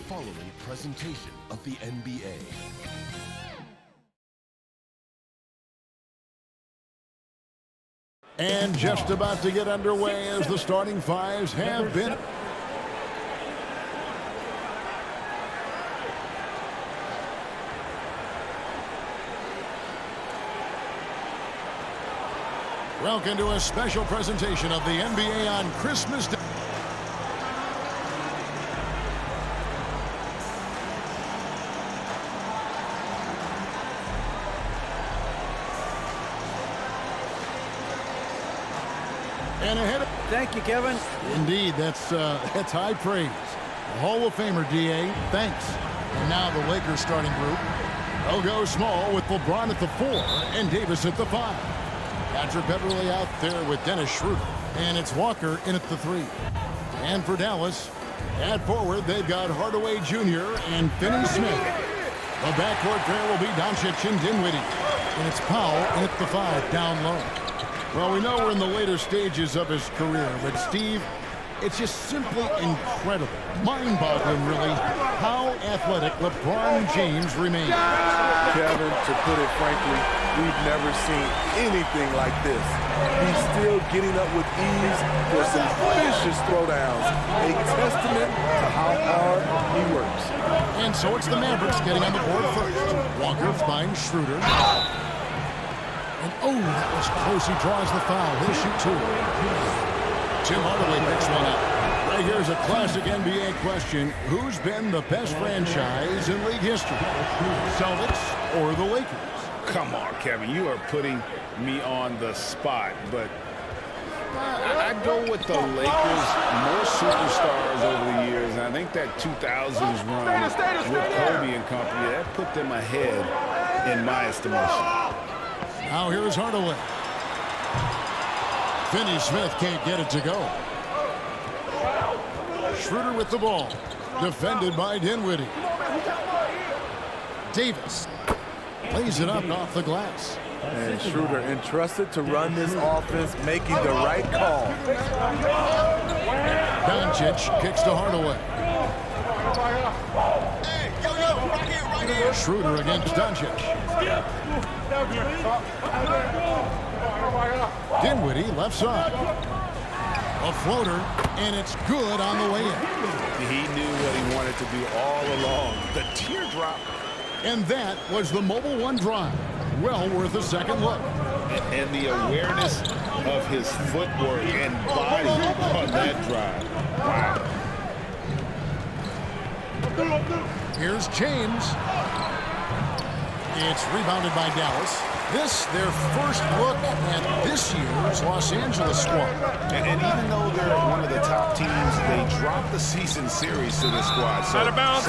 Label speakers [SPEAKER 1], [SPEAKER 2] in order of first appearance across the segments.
[SPEAKER 1] following presentation of the NBA.
[SPEAKER 2] And just about to get underway as the starting fives have been. Welcome to a special presentation of the NBA on Christmas Day. And ahead of...
[SPEAKER 3] Thank you, Kevin.
[SPEAKER 2] Indeed, that's high praise. The Hall of Famer, D.A., thanks. And now the Lakers starting group. They'll go small with LeBron at the 4 and Davis at the 5. Patrick Beverly out there with Dennis Schroeder. And it's Walker in at the 3. And for Dallas, at forward, they've got Hardaway Jr. and Finney Smith. The backcourt there will be Doncic and Dinwiddie. And it's Powell in at the 5 down low. Well, we know we're in the later stages of his career, but Steve, it's just simply incredible, mind-boggling really, how athletic LeBron James remains.
[SPEAKER 4] Kevin, to put it frankly, we've never seen anything like this. He's still getting up with ease for some vicious throwdowns, a testament to how hard he works.
[SPEAKER 2] And so it's the Mavericks getting on the board first. Walker finds Schroeder. And oh, that was close. He draws the foul. He'll shoot 2. Tim Hardaway picks one up. Right here's a classic NBA question. Who's been the best franchise in league history? Celtics or the Lakers?
[SPEAKER 5] Come on, Kevin. You are putting me on the spot, but I'd go with the Lakers. More superstars over the years, and I think that 2000s run with Kobe and company, that put them ahead in my estimation.
[SPEAKER 2] Now here's Hardaway. Finney Smith can't get it to go. Schroeder with the ball. Defended by Dinwiddie. Davis lays it up off the glass.
[SPEAKER 4] And Schroeder entrusted to run this offense, making the right call.
[SPEAKER 2] Doncic kicks to Hardaway. Schroeder against Doncic. Dinwiddie left side. A floater, and it's good on the way in.
[SPEAKER 5] He knew what he wanted to do all along. The teardrop.
[SPEAKER 2] And that was the Mobile One drive. Well worth a second look.
[SPEAKER 5] And the awareness of his footwork and body on that drive. Wow.
[SPEAKER 2] Here's James. It's rebounded by Dallas. This, their first look at this year's Los Angeles squad.
[SPEAKER 5] And even though they're one of the top teams, they dropped the season series to this squad. So sometimes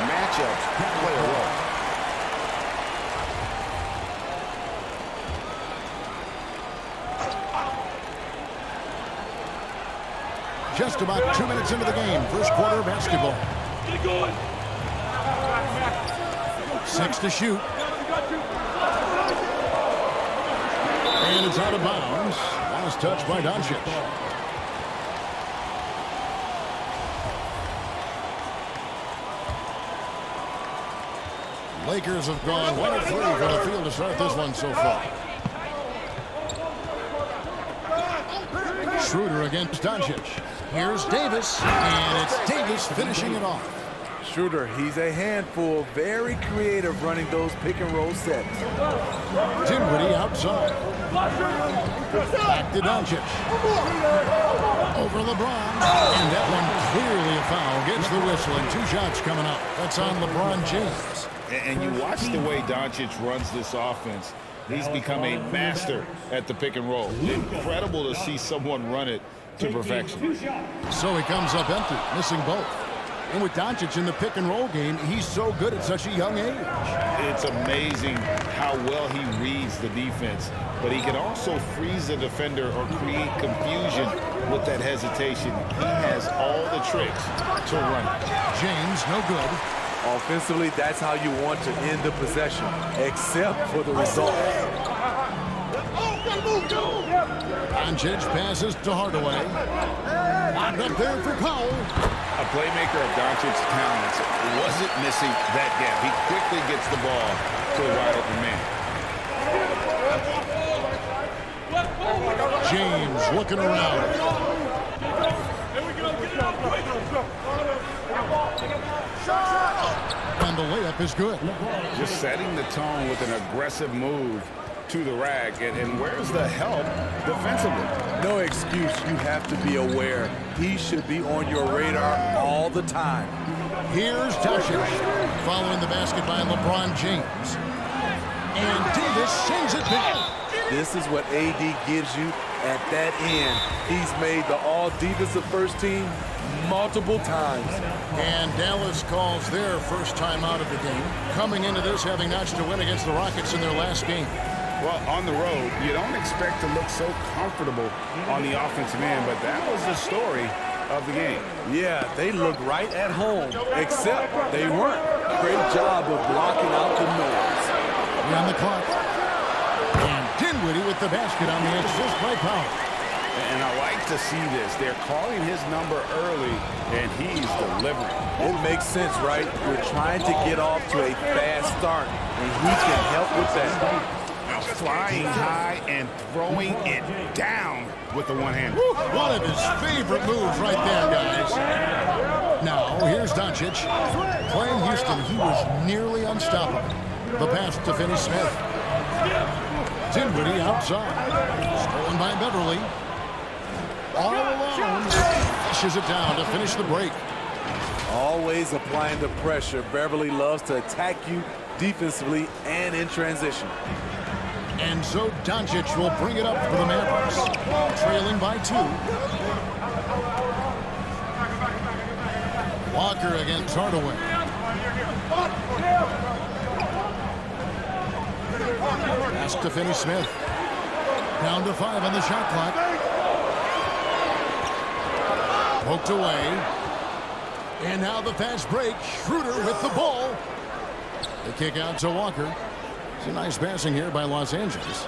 [SPEAKER 5] matchups play a role.
[SPEAKER 2] Just about 2 minutes into the game, first quarter of basketball. 6 to shoot. And it's out of bounds. Last touch by Doncic. Lakers have gone 1 of 3 from the field to start this one so far. Schroeder against Doncic. Here's Davis, and it's Davis finishing it off.
[SPEAKER 4] Schroeder, he's a handful, very creative running those pick-and-roll sets.
[SPEAKER 2] Dinwiddie outside. Back to Doncic. Over LeBron. And that one clearly a foul. Gets the whistle, and 2 shots coming up. That's on LeBron James.
[SPEAKER 5] And you watch the way Doncic runs this offense. He's become a master at the pick and roll. Incredible to see someone run it to perfection.
[SPEAKER 2] So he comes up empty, missing both. And with Doncic in the pick and roll game, he's so good at such a young age.
[SPEAKER 5] It's amazing how well he reads the defense, but he can also freeze the defender or create confusion with that hesitation. He has all the tricks to run it.
[SPEAKER 2] James, no good.
[SPEAKER 4] Offensively, that's how you want to end the possession, except for the result.
[SPEAKER 2] Doncic passes to Hardaway. Locked up there for Powell.
[SPEAKER 5] A playmaker of Doncic's talents wasn't missing that gap. He quickly gets the ball to the wide open man.
[SPEAKER 2] James looking around. And the layup is good.
[SPEAKER 5] Just setting the tone with an aggressive move to the rack. And where's the help defensively?
[SPEAKER 4] No excuse. You have to be aware. He should be on your radar all the time.
[SPEAKER 2] Here's Doncic following the basket by LeBron James. And Davis sends it back.
[SPEAKER 4] This is what AD gives you at that end. He's made the all-defensive first team multiple times.
[SPEAKER 2] And Dallas calls their first time out of the game, coming into this having notched a win against the Rockets in their last game.
[SPEAKER 5] Well, on the road, you don't expect to look so comfortable on the offensive end, but that was the story of the game.
[SPEAKER 4] Yeah, they looked right at home, except they weren't. Great job of blocking out the noise.
[SPEAKER 2] On the clock. And Dinwiddie with the basket on the assist by Powell.
[SPEAKER 5] And I like to see this. They're calling his number early, and he's delivering.
[SPEAKER 4] It makes sense, right? You're trying to get off to a fast start, and he can help with that.
[SPEAKER 5] Flying high and throwing it down with the one hand.
[SPEAKER 2] One of his favorite moves right there, guys. Now, here's Doncic. Playing Houston, he was nearly unstoppable. The pass to Finney Smith. Dinwiddie outside. Stolen by Beverly. All alone. Fishes it down to finish the break.
[SPEAKER 4] Always applying the pressure. Beverly loves to attack you defensively and in transition.
[SPEAKER 2] And so Doncic will bring it up for the Mavericks. Trailing by 2. Walker against Hardaway. Pass to Finney Smith. Down to 5 on the shot clock. Poked away. And now the fast break. Schroeder with the ball. The kick out to Walker. It's a nice passing here by Los Angeles.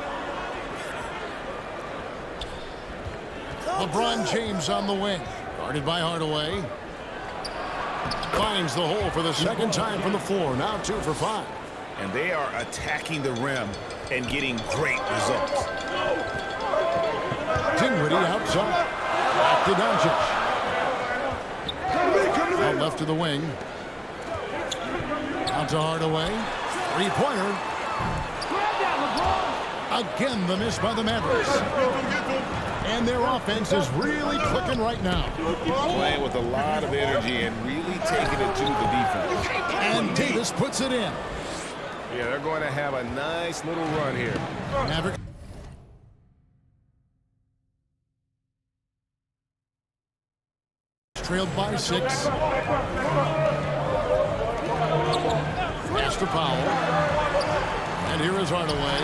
[SPEAKER 2] LeBron James on the wing. Guarded by Hardaway. Finds the hole for the second time from the floor. Now 2 for 5.
[SPEAKER 5] And they are attacking the rim and getting great results.
[SPEAKER 2] Dinwiddie outside. Back to Doncic. Out left to the wing. Out to Hardaway. Three-pointer. Again, the miss by the Mavericks. And their offense is really clicking right now.
[SPEAKER 5] Playing with a lot of energy and really taking it to the defense.
[SPEAKER 2] And Davis puts it in.
[SPEAKER 5] Yeah, they're going to have a nice little run here.
[SPEAKER 2] Maverick. Trailed by 6. Pass to Powell. And here is Hardaway.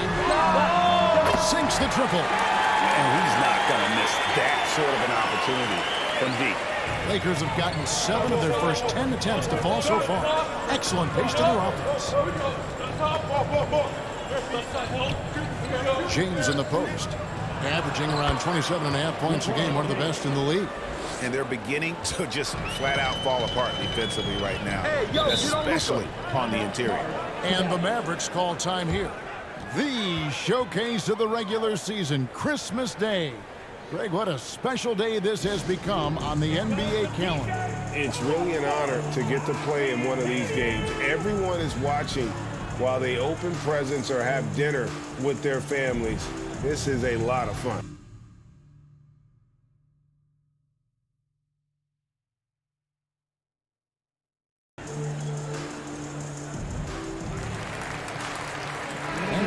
[SPEAKER 2] Sinks the triple.
[SPEAKER 5] And he's not going to miss that sort of an opportunity from deep.
[SPEAKER 2] Lakers have gotten 7 of their first 10 attempts to fall so far. Excellent pace to their offense. James in the post. Averaging around 27.5 points a game. One of the best in the league.
[SPEAKER 5] And they're beginning to just flat out fall apart defensively right now, especially on the interior.
[SPEAKER 2] And the Mavericks call time here. The showcase of the regular season, Christmas Day. Greg, what a special day this has become on the NBA calendar.
[SPEAKER 3] It's really an honor to get to play in one of these games. Everyone is watching while they open presents or have dinner with their families. This is a lot of fun.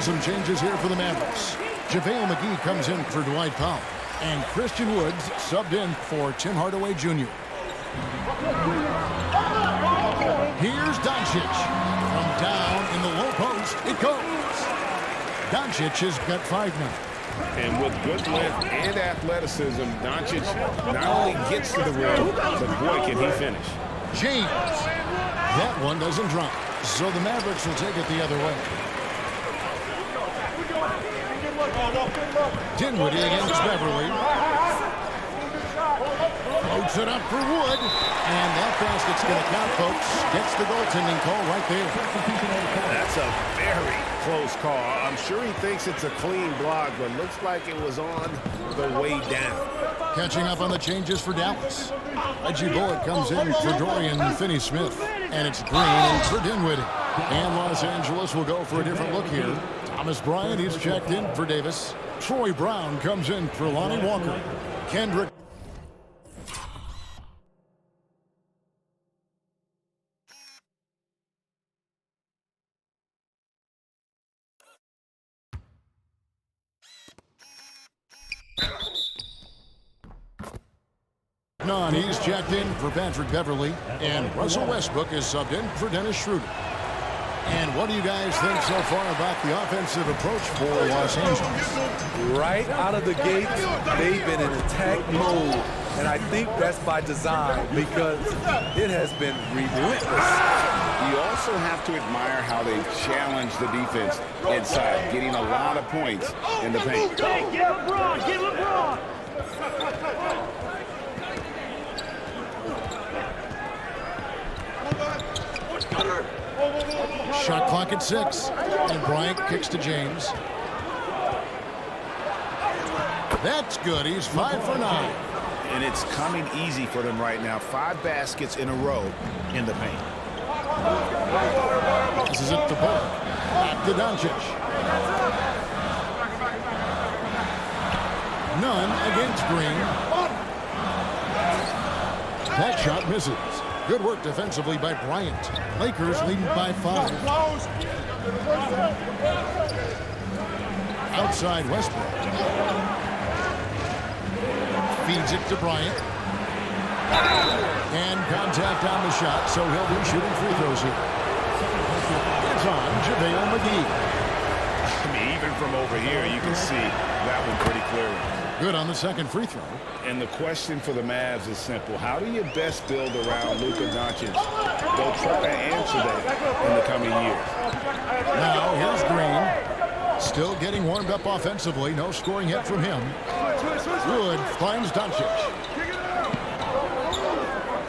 [SPEAKER 2] Some changes here for the Mavericks. JaVale McGee comes in for Dwight Powell. And Christian Woods subbed in for Tim Hardaway Jr. Here's Doncic. From down in the low post, it goes. Doncic has got 5 now.
[SPEAKER 3] And with good length and athleticism, Doncic not only gets to the rim, but boy, can he finish.
[SPEAKER 2] James. That one doesn't drop. So the Mavericks will take it the other way. Dinwiddie against Beverly. Floats it up for Wood. And that basket's going to count, folks. Gets the goaltending call right there.
[SPEAKER 5] That's a very close call. I'm sure he thinks it's a clean block, but looks like it was on the way down.
[SPEAKER 2] Catching up on the changes for Dallas. Reggie Bullock comes in for Dorian Finney-Smith. And it's Green for Dinwiddie. And Los Angeles will go for a different look here. Thomas Bryant, he's checked in for Davis. Troy Brown comes in for Lonnie Walker. Kendrick. None, he's checked in for Patrick Beverly. And Russell Westbrook is subbed in for Dennis Schroeder. And what do you guys think so far about the offensive approach for Los Angeles?
[SPEAKER 4] Right out of the gate, they've been in attack mode. And I think that's by design because it has been relentless.
[SPEAKER 5] You also have to admire how they challenge the defense inside, getting a lot of points in the paint.
[SPEAKER 6] Get LeBron! Get LeBron!
[SPEAKER 2] Shot clock at 6. And Bryant kicks to James. That's good. He's 5 for 9.
[SPEAKER 5] And it's coming easy for them right now. 5 baskets in a row in the paint.
[SPEAKER 2] This is it to Bullock. Back to Doncic. None against Green. That shot misses. Good work defensively by Bryant. Lakers leading by 5. Outside Westbrook. Feeds it to Bryant. And contact on the shot, so he'll be shooting free throws here. It's on JaVale McGee.
[SPEAKER 5] I mean, even from over here, you can see that one pretty clearly.
[SPEAKER 2] Good on the second free throw.
[SPEAKER 5] And the question for the Mavs is simple. How do you best build around Luka Doncic? They'll try to answer that in the coming years.
[SPEAKER 2] Now here's Green. Still getting warmed up offensively. No scoring yet from him. Wood finds Doncic.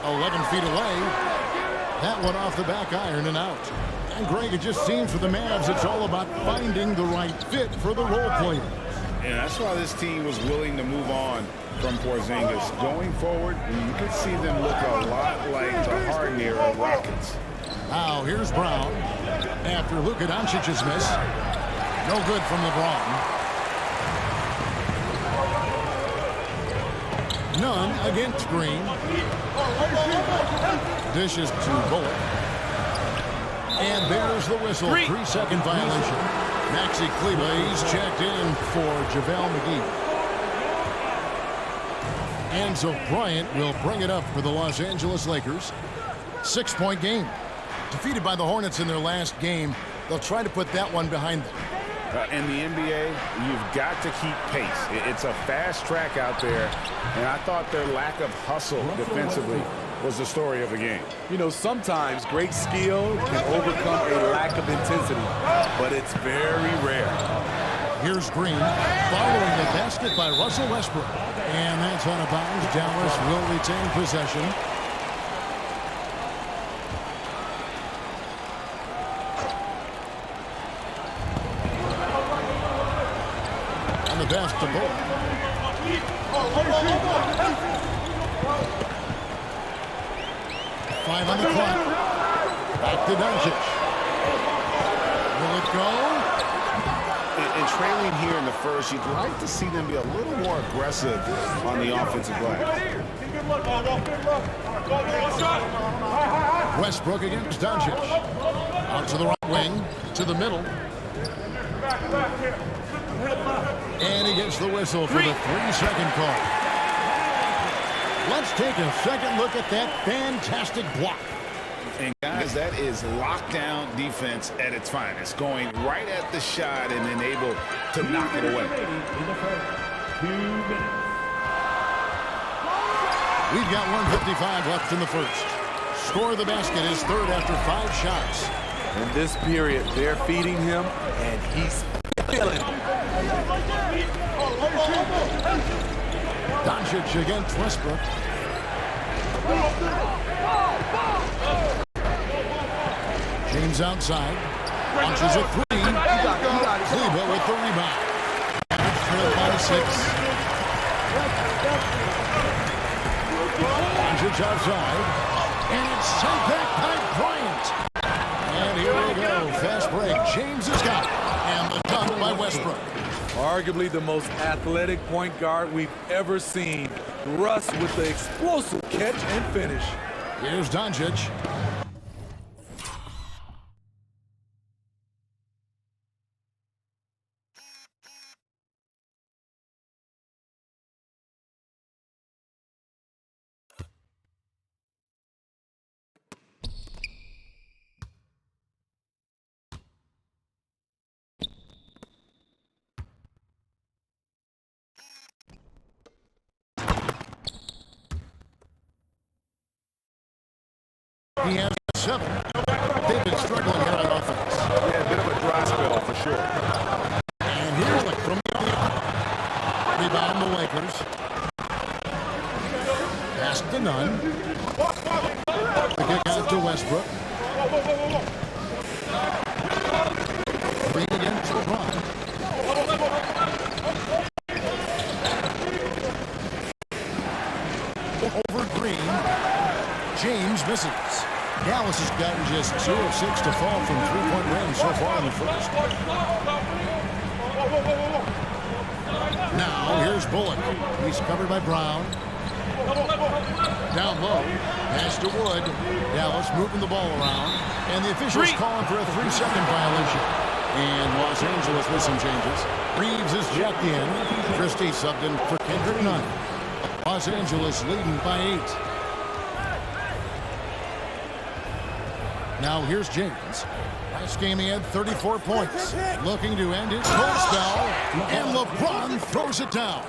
[SPEAKER 2] 11 feet away. That one off the back iron and out. And Greg, it just seems for the Mavs it's all about finding the right fit for the role player.
[SPEAKER 5] And that's why this team was willing to move on from Porzingis. Going forward, you could see them look a lot like the Harden era Rockets.
[SPEAKER 2] Now here's Brown. After Luka Doncic's miss. No good from LeBron. None against Green. Dishes to Bullock. And there's the whistle. 3-second violation. Maxi Kleber, he's checked in for JaVale McGee. And so Bryant will bring it up for the Los Angeles Lakers. 6-point game. Defeated by the Hornets in their last game, they'll try to put that one behind them.
[SPEAKER 5] In the NBA, you've got to keep pace. It's a fast track out there, and I thought their lack of hustle defensively was the story of the game.
[SPEAKER 4] You know, sometimes great skill can overcome a lack of intensity, but it's very rare.
[SPEAKER 2] Here's Green following the basket by Russell Westbrook. And that's out of bounds. Dallas will retain possession. And the pass to Bullock. Five on the clock. Back to Doncic. Will it go?
[SPEAKER 5] And trailing here in the first, you'd like to see them be a little more aggressive on the offensive glass.
[SPEAKER 2] Westbrook against Doncic. Out to the right wing, to the middle. And he gets the whistle for the 3-second call. Let's take a second look at that fantastic block.
[SPEAKER 5] And guys, that is lockdown defense at its finest, going right at the shot and then able to knock it away.
[SPEAKER 2] We've got 1:55 left in the first. Score of the basket is third after 5 shots.
[SPEAKER 4] In this period, they're feeding him, and he's feeling it.
[SPEAKER 2] Doncic against Westbrook. James outside. Launches a three. Kleber with the rebound. Trailed by 6. Doncic outside. And it's sent back by Bryant. And here we go. Fast break. James has got it. And the dunk by Westbrook.
[SPEAKER 4] Arguably the most athletic point guard we've ever seen. Russ with the explosive catch and finish.
[SPEAKER 2] Here's Doncic. He has 7. They've been struggling here on offense.
[SPEAKER 5] Yeah, a bit of a dry spell for sure.
[SPEAKER 2] And here's the from the rebound the Lakers. Pass to Nunn. The kick out to Westbrook. Green against LeBron. Over Green. James misses. Dallas has gotten just 2 of 6 to fall from three-point range so far in the first. Now, here's Bullock. He's covered by Brown. Down low. Pass to Wood. Dallas moving the ball around. And the officials calling for a 3-second violation. And Los Angeles with some changes. Reeves is checked in. Christie subbed in for Kendrick Nunn. Los Angeles leading by 8. Now here's James. Last game he had 34 points. Looking to end his cold spell. And LeBron throws it down.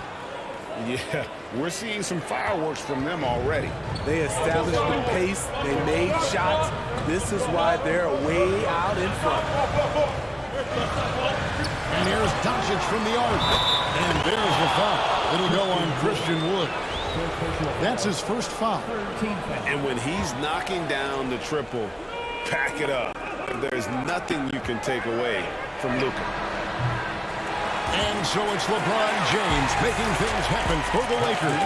[SPEAKER 5] Yeah, we're seeing some fireworks from them already.
[SPEAKER 4] They established the pace. They made shots. This is why they're way out in front.
[SPEAKER 2] And here's Doncic from the arc. And there's the foul. It'll go on Christian Wood. That's his first foul.
[SPEAKER 3] And when he's knocking down the triple, pack it up. There's nothing you can take away from Luka.
[SPEAKER 2] And so it's LeBron James making things happen for the Lakers.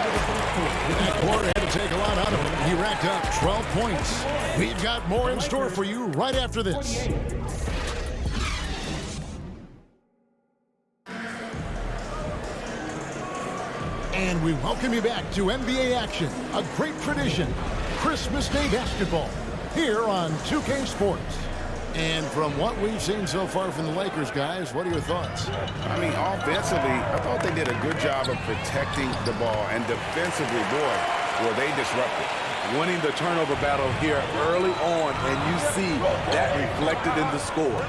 [SPEAKER 2] That quarter had to take a lot out of him. He racked up 12 points. We've got more in store for you right after this. And we welcome you back to NBA action, a great tradition, Christmas Day basketball, here on 2K Sports. And from what we've seen so far from the Lakers, guys, what are your thoughts?
[SPEAKER 5] I mean, offensively, I thought they did a good job of protecting the ball. And defensively, boy, were they disruptive.
[SPEAKER 4] Winning the turnover battle here early on, and you see that reflected in the score.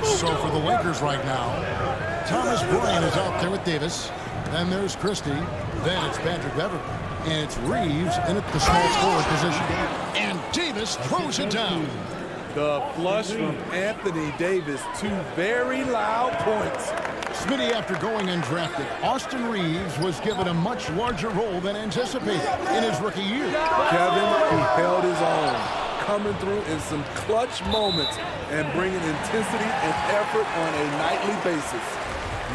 [SPEAKER 2] So for the Lakers right now, Thomas Bryant is out there with Davis. Then there's Christie. Then it's Patrick Beverley. And it's Reeves in at the small forward position. And Davis throws it down.
[SPEAKER 4] The flush from Anthony Davis, 2 very loud points.
[SPEAKER 2] Smitty, after going undrafted, Austin Reeves was given a much larger role than anticipated in his rookie year.
[SPEAKER 4] Kevin, he held his own, coming through in some clutch moments and bringing intensity and effort on a nightly basis.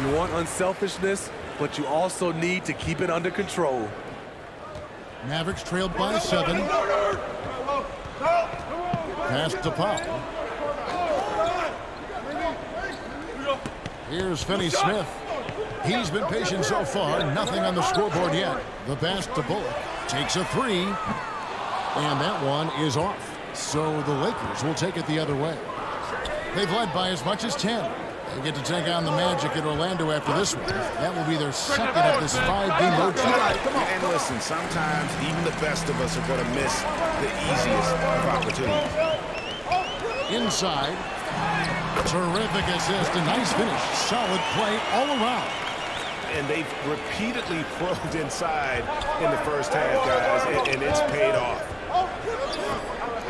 [SPEAKER 4] You want unselfishness, but you also need to keep it under control.
[SPEAKER 2] Mavericks trailed by 7. Pass to Powell. Here's Finney-Smith. He's been patient so far. Nothing on the scoreboard yet. The pass to Bullock. Takes a 3. And that one is off. So the Lakers will take it the other way. They've led by as much as 10. They get to take on the Magic in Orlando after this one. That will be their second of this 5-game road trip.
[SPEAKER 5] And listen, sometimes even the best of us are going to miss the easiest of opportunities.
[SPEAKER 2] Inside. Terrific assist. A nice finish. Solid play all around.
[SPEAKER 3] And they've repeatedly probed inside in the first half, guys, and it's paid off.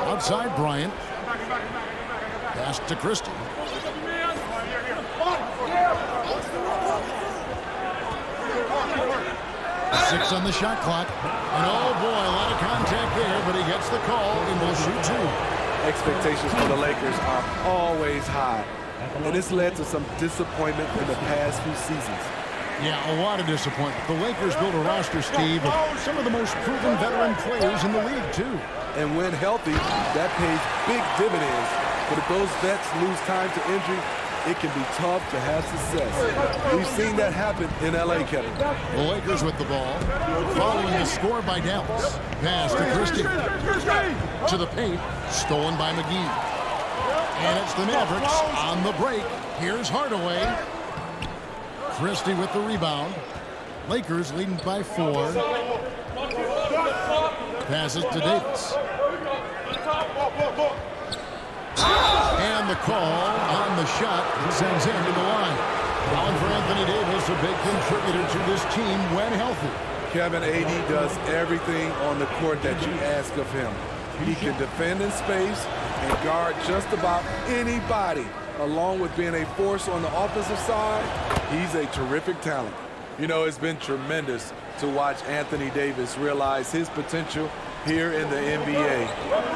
[SPEAKER 2] Outside Bryant. Pass to Christie. 6 on the shot clock. And oh boy, a lot of contact there, but he gets the call and will shoot 2.
[SPEAKER 4] Expectations for the Lakers are always high, and this led to some disappointment in the past few seasons.
[SPEAKER 2] Yeah, a lot of disappointment. The Lakers built a roster, Steve, of some of the most proven veteran players in the league, too.
[SPEAKER 4] And when healthy, that pays big dividends. But if those vets lose time to injury, it can be tough to have success. We've seen that happen in L.A., Kevin.
[SPEAKER 2] The Lakers with the ball, following the score by Dallas. Pass to Christie. To the paint, stolen by McGee. And it's the Mavericks on the break. Here's Hardaway. Christie with the rebound. Lakers leading by 4. Passes to Davis. And the call on the shot sends him to the line. Calling for Anthony Davis, a big contributor to this team when healthy.
[SPEAKER 4] Kevin, AD does everything on the court that you ask of him. He can defend in space and guard just about anybody. Along with being a force on the offensive side, he's a terrific talent. You know, it's been tremendous to watch Anthony Davis realize his potential here in the NBA.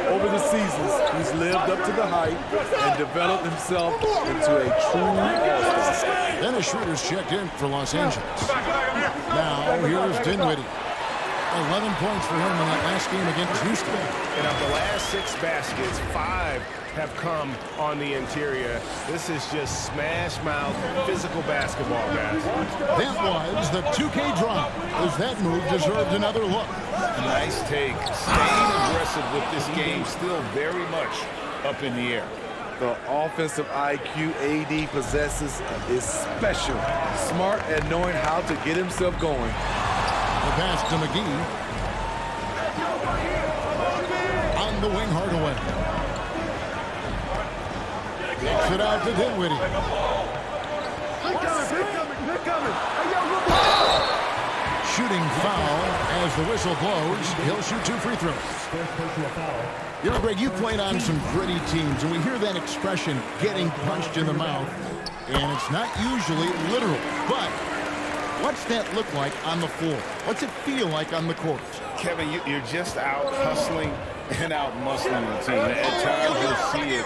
[SPEAKER 4] Over the seasons, he's lived up to the hype and developed himself into a true all-star.
[SPEAKER 2] Dennis Schroeder's checked in for Los Angeles. Now, here's Dinwiddie. 11 points for him in that last game against Houston.
[SPEAKER 3] And of the last 6 baskets, 5 have come on the interior. This is just smash-mouth physical basketball, guys.
[SPEAKER 2] That was the 2K drive, as that move deserved another look.
[SPEAKER 5] Nice take. Staying aggressive with this game, still very much up in the air.
[SPEAKER 4] The offensive IQ AD possesses is special. Smart at knowing how to get himself going.
[SPEAKER 2] The pass to McGee. On the wing, Hardaway. Kicks it out to Dinwiddie. Shooting foul as the whistle blows. He'll shoot 2 free throws. You know, Greg, you played on some gritty teams, and we hear that expression, getting punched in the mouth, and it's not usually literal, but what's that look like on the floor? What's it feel like on the court?
[SPEAKER 5] Kevin, you're just out hustling and out muscling the team. At times you'll see it.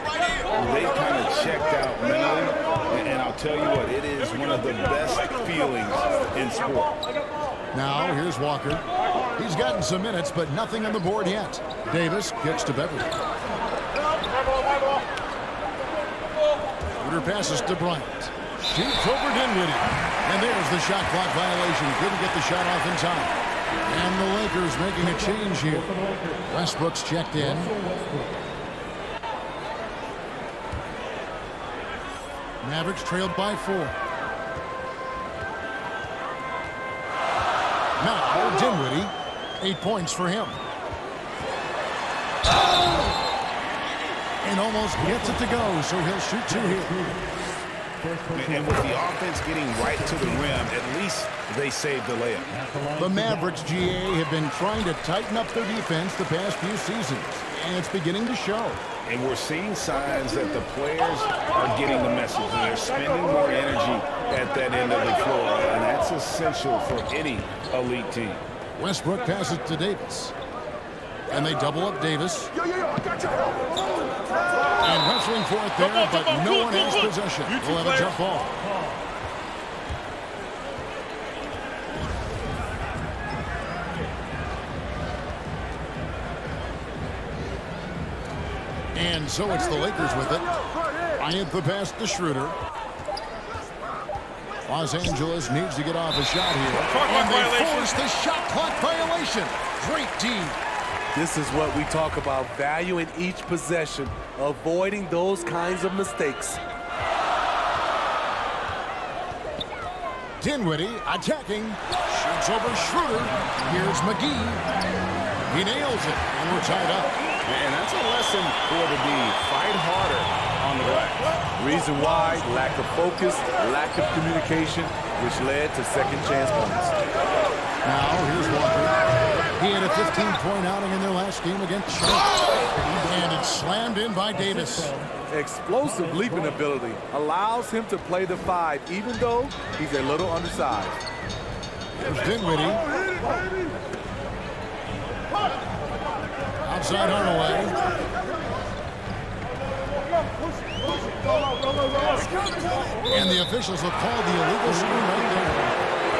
[SPEAKER 5] They've kind of checked out mentally, and I'll tell you what, it is one of the best feelings in sport.
[SPEAKER 2] Now, here's Walker. He's gotten some minutes, but nothing on the board yet. Davis kicks to Beverly. Schroeder passes to Bryant. Shoots over Dinwiddie. And there's the shot clock violation. Couldn't get the shot off in time. And the Lakers making a change here. Westbrook's checked in. Mavericks trailed by 4. Now, Dinwiddie, 8 points for him. And almost gets it to go, so he'll shoot 2 here.
[SPEAKER 5] And with the offense getting right to the rim, at least they saved the layup.
[SPEAKER 2] The Mavericks, GA, have been trying to tighten up their defense the past few seasons, and it's beginning to show.
[SPEAKER 5] And we're seeing signs that the players are getting the message, and they're spending more energy at that end of the floor, and that's essential for any elite team.
[SPEAKER 2] Westbrook passes to Davis. And they double up Davis. And wrestling for it there, but no one has possession. We'll have a jump ball. And so it's the Lakers with it. Bryant the pass to Schroeder. Los Angeles needs to get off a shot here. And they force the shot clock violation. Great team.
[SPEAKER 4] This is what we talk about, valuing each possession, avoiding those kinds of mistakes.
[SPEAKER 2] Dinwiddie attacking. Shoots over Schroeder. Here's McGee. He nails it, and we're tied up.
[SPEAKER 5] And that's a lesson for the D. Fight harder on the glass.
[SPEAKER 4] Reason why, lack of focus, lack of communication, which led to second chance points.
[SPEAKER 2] Now, here's Walker. He had a 15-point outing in their last game against Charlotte. And it's slammed in by Davis.
[SPEAKER 4] Explosive leaping ability allows him to play the 5, even though he's a little undersized.
[SPEAKER 2] There's Dinwiddie. Outside Hardaway. And the officials have called the illegal screen right there.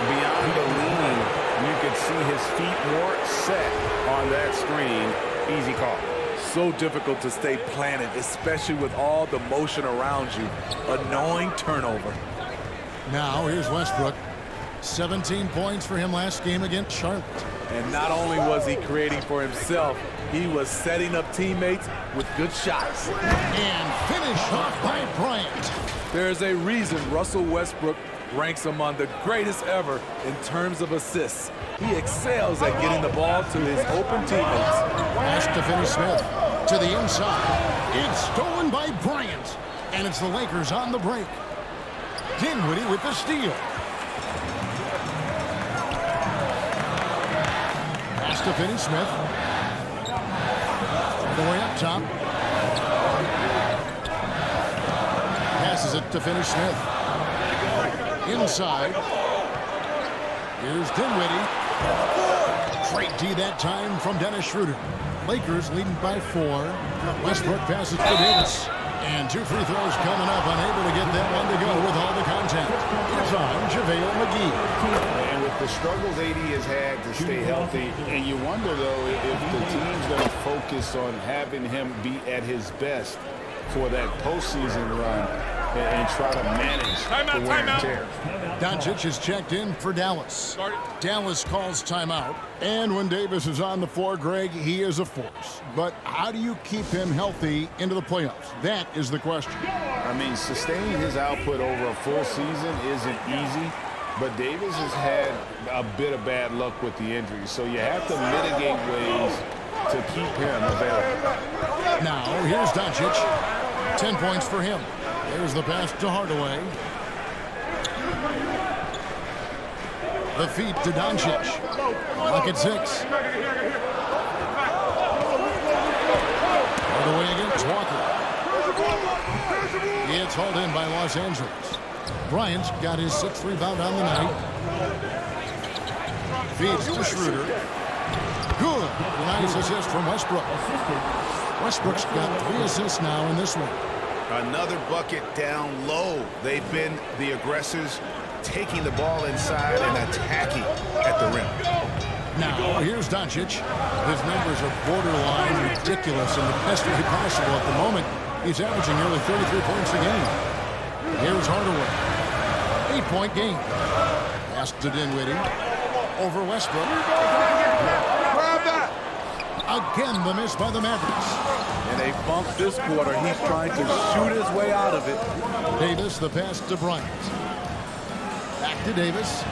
[SPEAKER 5] Beyond the leaning, you could see his feet more set on that screen. Easy call.
[SPEAKER 4] So difficult to stay planted, especially with all the motion around you. Annoying turnover.
[SPEAKER 2] Now here's Westbrook. 17 points for him last game against Charlotte.
[SPEAKER 4] And not only was he creating for himself, he was setting up teammates with good shots.
[SPEAKER 2] And finished off by Bryant.
[SPEAKER 4] There's a reason Russell Westbrook ranks among the greatest ever in terms of assists. He excels at getting the ball to his open teammates.
[SPEAKER 2] Pass to Finney-Smith. To the inside. It's stolen by Bryant. And it's the Lakers on the break. Dinwiddie with the steal. Pass to Finney-Smith. All the way up top. Passes it to Finney-Smith. Inside. Here's Dinwiddie. Great D that time from Dennis Schroeder. Lakers leading by 4. Westbrook passes to Davis. And 2 free throws coming up, unable to get that one to go with all the contact. It's on JaVale McGee.
[SPEAKER 5] And with the struggles AD has had to stay healthy, and you wonder, though, if the team's going to focus on having him be at his best for that postseason run and try to manage the wear and tear.
[SPEAKER 2] Doncic is checked in for Dallas. Dallas calls timeout. And when Davis is on the floor, Greg, he is a force. But how do you keep him healthy into the playoffs? That is the question.
[SPEAKER 5] I mean, sustaining his output over a full season isn't easy, but Davis has had a bit of bad luck with the injuries, so you have to mitigate ways to keep him available.
[SPEAKER 2] Now, here's Doncic. 10 points for him. There's the pass to Hardaway. The feed to Doncic. Look at 6. Hardaway against Walker. It's hauled in by Los Angeles. Bryant's got his 6th rebound on the night. Feeds to Schroeder. Good. Nice assist from Westbrook. Westbrook's got 3 assists now in this one.
[SPEAKER 7] Another bucket down low. They've been the aggressors, taking the ball inside and attacking at the rim.
[SPEAKER 2] Now, here's Doncic. His numbers are borderline ridiculous in the best way possible at the moment. He's averaging nearly 33 points a game. Here's Hardaway. 8-point game. Pass to Dinwiddie. Over Westbrook. Again, the miss by the Mavericks.
[SPEAKER 4] In a funk this quarter, he's trying to shoot his way out of it.
[SPEAKER 2] Davis, the pass to Bryant. Back to Davis.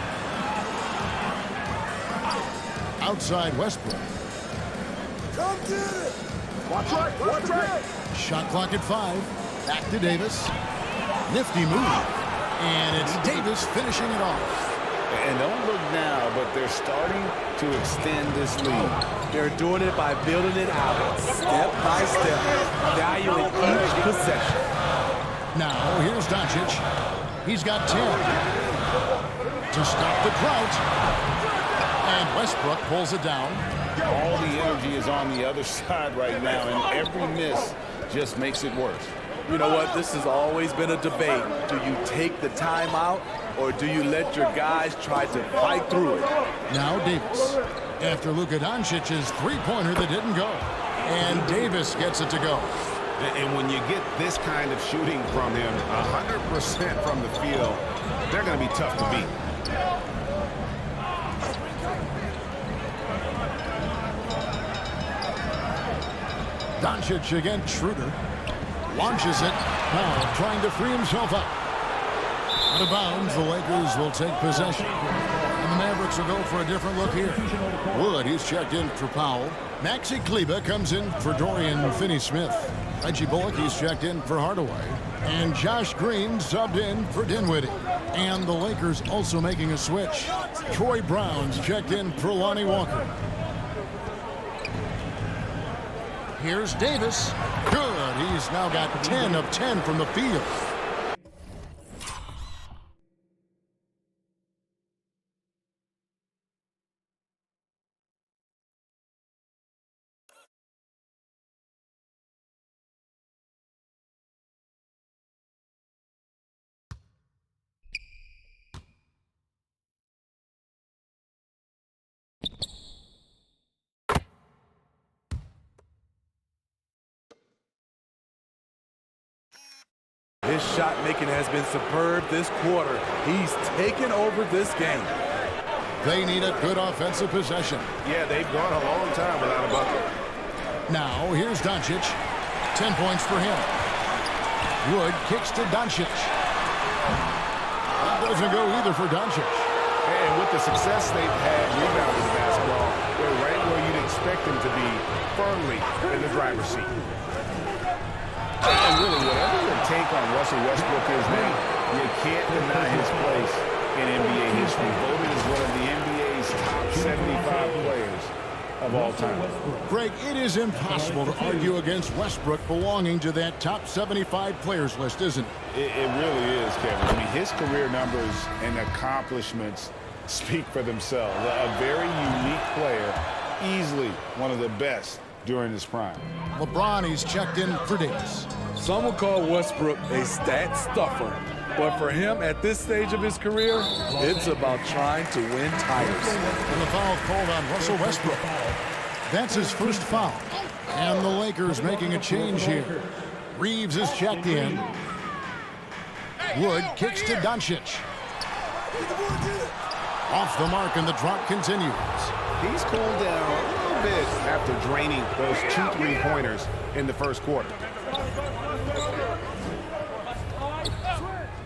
[SPEAKER 2] Outside Westbrook.
[SPEAKER 4] Come get it.
[SPEAKER 6] Watch right.
[SPEAKER 2] Shot clock at 5. Back to Davis. Nifty move. And it's Davis finishing it off.
[SPEAKER 5] And don't look now, but they're starting to extend this lead.
[SPEAKER 4] They're doing it by building it out, step by step, valuing each possession.
[SPEAKER 2] Now, here's Doncic. He's got 10. To stop the drought. And Westbrook pulls it down.
[SPEAKER 5] All the energy is on the other side right now, and every miss just makes it worse.
[SPEAKER 4] You know what? This has always been a debate. Do you take the timeout, or do you let your guys try to fight through it?
[SPEAKER 2] Now Davis. After Luka Doncic's 3-pointer that didn't go. And Davis gets it to go.
[SPEAKER 7] And when you get this kind of shooting from him, 100% from the field, they're going to be tough to beat.
[SPEAKER 2] Doncic against Schroeder. Launches it. Now trying to free himself up. Out of bounds, the Lakers will take possession. And the Mavericks will go for a different look here. Wood, he's checked in for Powell. Maxi Kleber comes in for Dorian Finney-Smith. Reggie Bullock, he's checked in for Hardaway. And Josh Green subbed in for Dinwiddie. And the Lakers also making a switch. Troy Brown's checked in for Lonnie Walker. Here's Davis. Good. He's now got 10 of 10 from the field.
[SPEAKER 4] His shot making has been superb this quarter. He's taken over this game.
[SPEAKER 2] They need a good offensive possession.
[SPEAKER 3] Yeah, they've gone a long time without a bucket.
[SPEAKER 2] Now, here's Doncic. 10 points for him. Wood kicks to Doncic. That doesn't go either for Doncic.
[SPEAKER 5] And with the success they've had rebounding basketball, they're right where you'd expect them to be, firmly in the driver's seat. And really, whatever your take on Russell Westbrook is now, you can't deny his place in NBA history. Voted as one of the NBA's top 75 players of all time.
[SPEAKER 2] Greg, it is impossible to argue against Westbrook belonging to that top 75 players list, isn't it?
[SPEAKER 5] It really is, Kevin. I mean, his career numbers and accomplishments speak for themselves. A very unique player, easily one of the best during his prime.
[SPEAKER 2] LeBron, he's checked in for Davis.
[SPEAKER 4] Some will call Westbrook a stat stuffer, but for him at this stage of his career, it's about trying to win titles.
[SPEAKER 2] And the foul called on Russell Westbrook. That's his first foul. And the Lakers making a change here. Reeves is checked in. Wood kicks to Doncic. Off the mark, and the drop continues.
[SPEAKER 5] He's cooled down a little bit after draining those 2 3-pointers in the first quarter.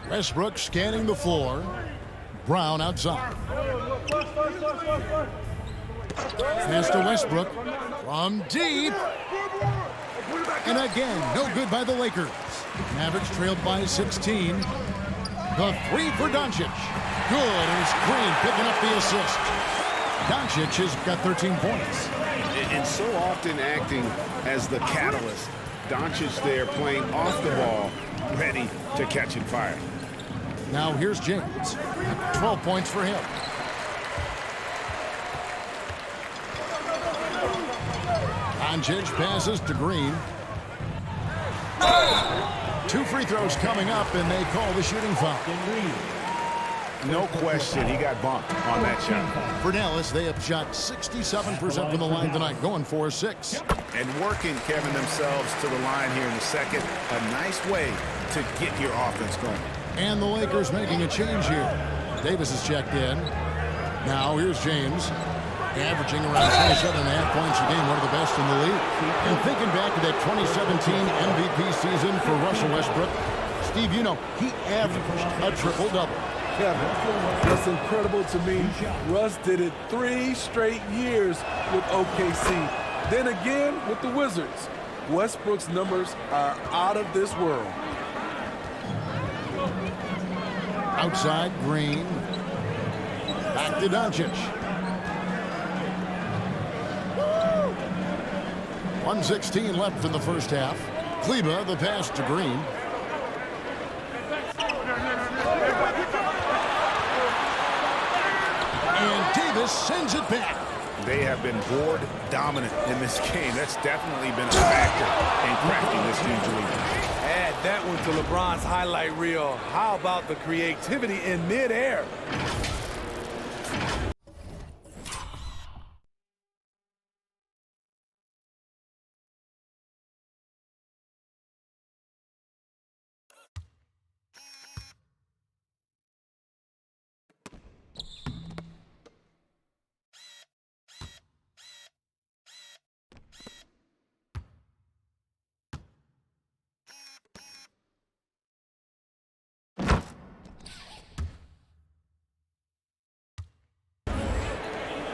[SPEAKER 2] Westbrook scanning the floor. Brown outside. Pass to Westbrook from deep. And again, no good by the Lakers. Mavericks trailed by 16. The three for Doncic. Good, and it's Green picking up the assist. Doncic has got 13 points.
[SPEAKER 5] And so often acting as the catalyst. Doncic there playing off the ball, ready to catch and fire.
[SPEAKER 2] Now here's James. 12 points for him. Doncic passes to Green. 2 free throws coming up, and they call the shooting foul.
[SPEAKER 5] No question, he got bumped on that shot.
[SPEAKER 2] For Dallas, they have shot 67% from the line tonight, going 4-6.
[SPEAKER 7] And working, Kevin, themselves to the line here in the second. A nice way to get your offense going.
[SPEAKER 2] And the Lakers making a change here. Davis is checked in. Now here's James, averaging around 27.5 points a game, one of the best in the league. And thinking back to that 2017 MVP season for Russell Westbrook, Steve, you know, he averaged a triple-double.
[SPEAKER 4] Kevin, that's incredible to me. Russ did it 3 straight years with OKC. Then again with the Wizards. Westbrook's numbers are out of this world.
[SPEAKER 2] Outside, Green. Back to Doncic. 1:16 left in the first half. Kleba, the pass to Green. And Davis sends it back.
[SPEAKER 7] They have been board dominant in this game. That's definitely been a factor in crafting this huge lead.
[SPEAKER 4] Add that one to LeBron's highlight reel. How about the creativity in midair?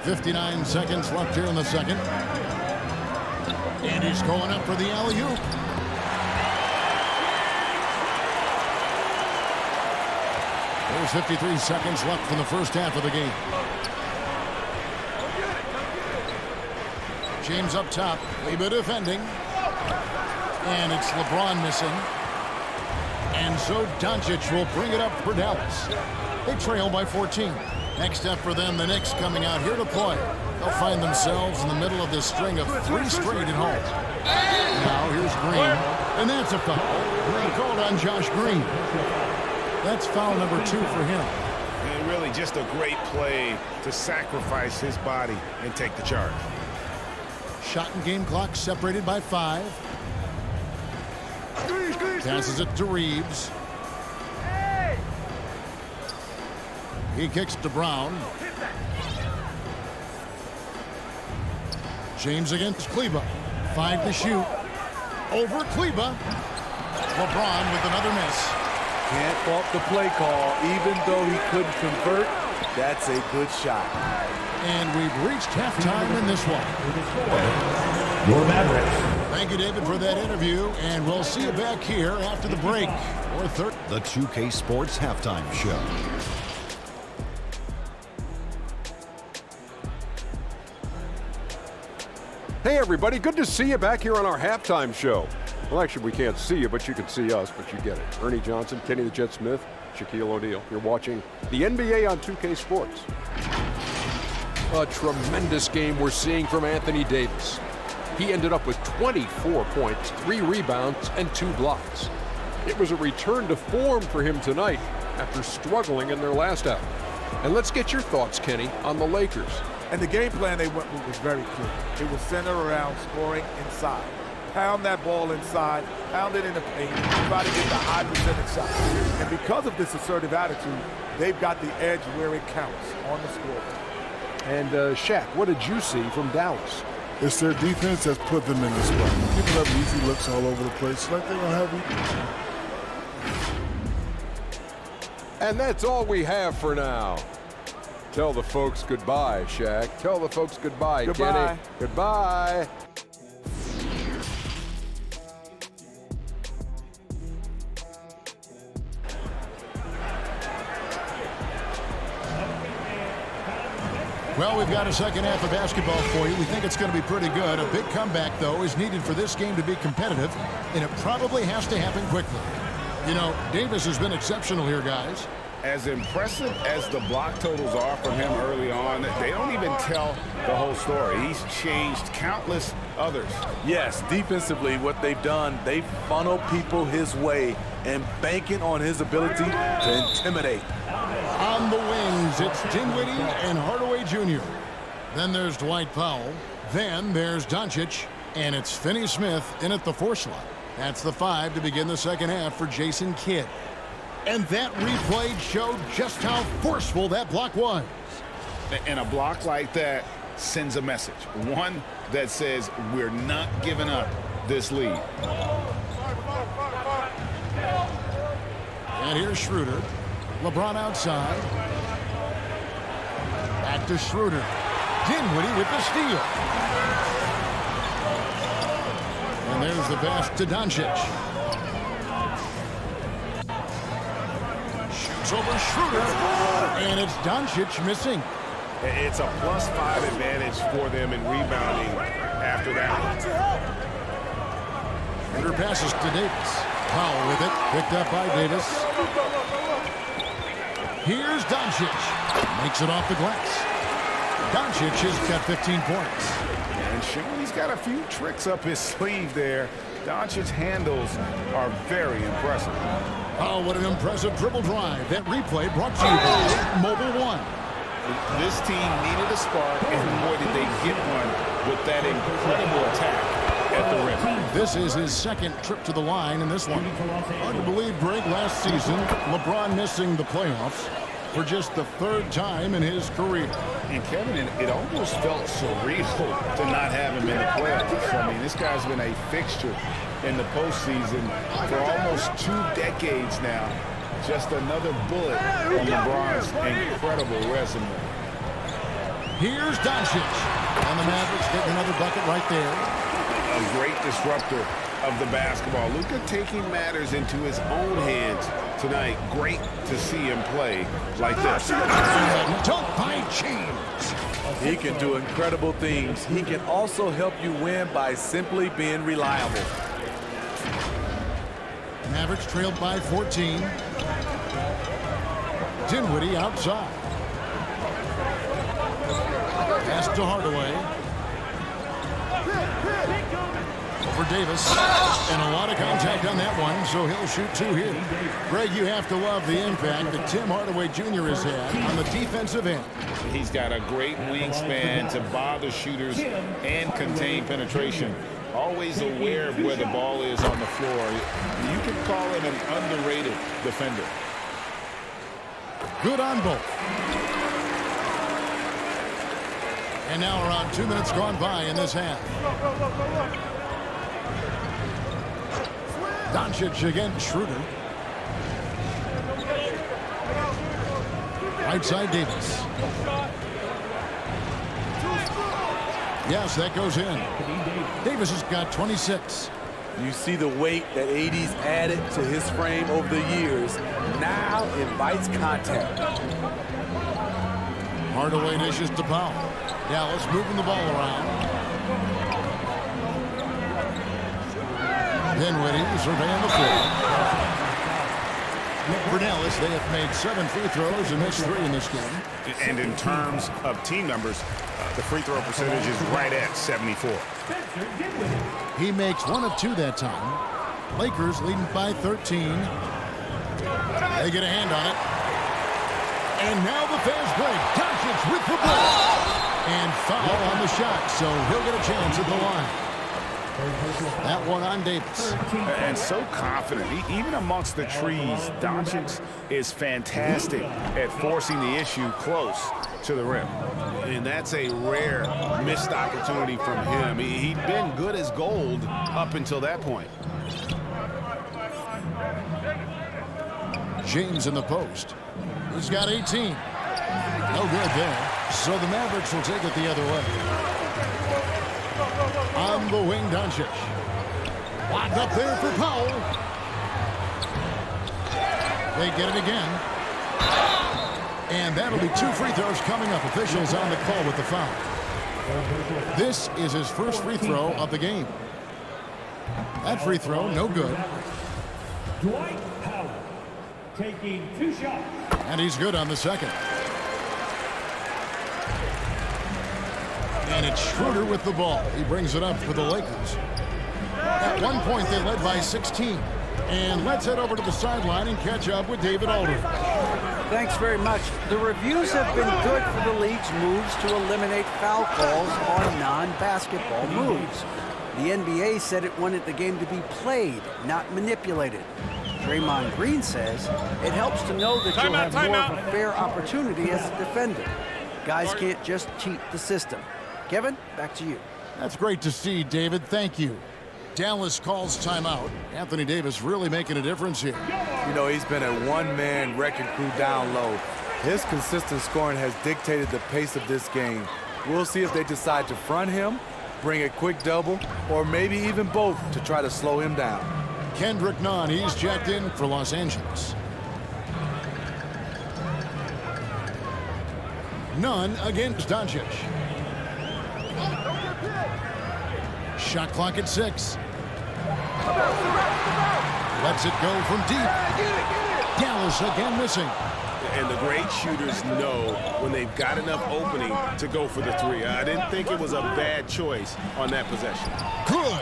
[SPEAKER 2] .59 seconds left here in the second. And he's going up for the alley-oop. There's 53 seconds left in the first half of the game. James up top, Kleba defending. And it's LeBron missing. And so Doncic will bring it up for Dallas. They trail by 14. Next up for them, the Knicks coming out here to play. They'll find themselves in the middle of this string of 3 straight at home. Now here's Green, and that's a foul. Green called on Josh Green. That's foul number 2 for him.
[SPEAKER 7] And really just a great play to sacrifice his body and take the charge.
[SPEAKER 2] Shot and game clock separated by 5. Passes it to Reeves. He kicks to Brown. James against Kleba. 5 to shoot. Over Kleba. LeBron with another miss.
[SPEAKER 4] Can't fault the play call. Even though he couldn't convert, that's a good shot.
[SPEAKER 2] And we've reached halftime in this one.
[SPEAKER 6] Your Mavericks.
[SPEAKER 2] Thank you, David, for that interview, and we'll see you back here after the break.
[SPEAKER 1] The 2K Sports Halftime Show.
[SPEAKER 8] Hey, everybody. Good to see you back here on our halftime show. Well, actually, we can't see you, but you can see us, but you get it. Ernie Johnson, Kenny the Jet Smith, Shaquille O'Neal. You're watching the NBA on 2K Sports. A tremendous game we're seeing from Anthony Davis. He ended up with 24 points, 3 rebounds, and 2 blocks. It was a return to form for him tonight after struggling in their last outing. And let's get your thoughts, Kenny, on the Lakers.
[SPEAKER 4] And the game plan they went with was very clear. It was centered around scoring inside. Pound that ball inside, pound it in the paint, try to get the high percentage shot. And because of this assertive attitude, they've got the edge where it counts on the scoreboard.
[SPEAKER 8] And Shaq, what did you see from Dallas?
[SPEAKER 9] It's their defense that's put them in this spot. People have easy looks all over the place, like they don't have.
[SPEAKER 8] And that's all we have for now. Tell the folks goodbye, Shaq. Tell the folks goodbye,
[SPEAKER 4] Goodbye.
[SPEAKER 8] Kenny. Goodbye.
[SPEAKER 2] Well, we've got a second half of basketball for you. We think it's going to be pretty good. A big comeback, though, is needed for this game to be competitive, and it probably has to happen quickly. You know, Davis has been exceptional here, guys.
[SPEAKER 5] As impressive as the block totals are from him early on, they don't even tell the whole story. He's changed countless others.
[SPEAKER 4] Yes, defensively, what they've done, they've funneled people his way and banking on his ability to intimidate.
[SPEAKER 2] On the wings, it's Dinwiddie and Hardaway Jr. Then there's Dwight Powell. Then there's Doncic. And it's Finney-Smith in at the 4 slot. That's the 5 to begin the second half for Jason Kidd. And that replay showed just how forceful that block was.
[SPEAKER 5] And a block like that sends a message. One that says we're not giving up this lead.
[SPEAKER 2] And here's Schroeder. LeBron outside. Back to Schroeder. Dinwiddie with the steal. And there's the pass to Doncic. Over Schroeder, and it's Doncic missing.
[SPEAKER 3] It's a +5 advantage for them in rebounding after that.
[SPEAKER 2] Schroeder passes to Davis. Powell with it, picked up by Davis. Here's Doncic. Makes it off the glass. Doncic has got 15 points.
[SPEAKER 5] And showing he's got a few tricks up his sleeve there. Doncic's handles are very impressive.
[SPEAKER 2] Oh, what an impressive dribble drive. That replay brought to you by Mobile One.
[SPEAKER 5] This team needed a spark, and boy, did they get one with that incredible attack at the rim.
[SPEAKER 2] This is his second trip to the line in this one. Hard to believe, Greg, last season, LeBron missing the playoffs for just the 3rd time in his career.
[SPEAKER 5] And Kevin, it almost felt surreal to not have him in the playoffs. I mean, this guy's been a fixture in the postseason for almost 2 decades now. Just another bullet on LeBron's incredible resume.
[SPEAKER 2] Here's Doncic. And the Mavericks getting another bucket right there.
[SPEAKER 5] A great disruptor of the basketball. Luka taking matters into his own hands tonight. Great to see him play like this.
[SPEAKER 2] Dunked by James.
[SPEAKER 4] He can do incredible things. He can also help you win by simply being reliable.
[SPEAKER 2] Mavericks trailed by 14. Dinwiddie outside. Pass to Hardaway. Over Davis. And a lot of contact on that one, so he'll shoot 2 here. Greg, you have to love the impact that Tim Hardaway Jr. has had on the defensive end.
[SPEAKER 5] He's got a great wingspan to bother shooters and contain penetration. always aware of where the ball is on the floor. You can call him an underrated defender.
[SPEAKER 2] Good on both. And now around 2 minutes gone by in this half. Doncic against Schroeder. Right side Davis. Yes, that goes in. Davis has got 26.
[SPEAKER 4] You see the weight that AD's added to his frame over the years. Now invites contact.
[SPEAKER 2] Hardaway dishes to Powell. Dallas moving the ball around. Dinwiddie surveying the floor. For Dallas, they have made 7 free throws and missed 3 in this game.
[SPEAKER 3] And in terms of team numbers, the free throw percentage is right at 74.
[SPEAKER 2] He makes 1 of 2 that time. Lakers leading by 13. They get a hand on it. And now the fast break. Doncic with the ball. And foul on the shot, so he'll get a chance at the line. That one on Davis.
[SPEAKER 5] And so confident. Even amongst the trees, Doncic is fantastic at forcing the issue close to the rim.
[SPEAKER 3] And that's a rare missed opportunity from him. He'd been good as gold up until that point.
[SPEAKER 2] James in the post. He's got 18. No good there. So the Mavericks will take it the other way. On the wing, Doncic. Locked up there for Powell. They get it again. And that'll be 2 free throws coming up. Officials on the call with the foul. This is his first free throw of the game. That free throw, no good.
[SPEAKER 6] Dwight Powell taking 2 shots.
[SPEAKER 2] And he's good on the second. And it's Schroeder with the ball. He brings it up for the Lakers. At one point, they led by 16. And let's head over to the sideline and catch up with David Aldridge.
[SPEAKER 10] Thanks very much. The reviews have been good for the league's moves to eliminate foul calls on non-basketball moves. The NBA said it wanted the game to be played, not manipulated. Draymond Green says it helps to know that you'll have more of a fair opportunity as a defender. Guys can't just cheat the system. Kevin, back to you.
[SPEAKER 2] That's great to see, David. Thank you. Dallas calls timeout. Anthony Davis really making a difference here.
[SPEAKER 4] You know, he's been a one-man wrecking crew down low. His consistent scoring has dictated the pace of this game. We'll see if they decide to front him, bring a quick double, or maybe even both to try to slow him down.
[SPEAKER 2] Kendrick Nunn, he's checked in for Los Angeles. Nunn against Doncic. Shot clock at 6. Lets it go from deep. Dallas again missing.
[SPEAKER 3] And the great shooters know when they've got enough opening to go for the 3. I didn't think it was a bad choice on that possession.
[SPEAKER 2] Good.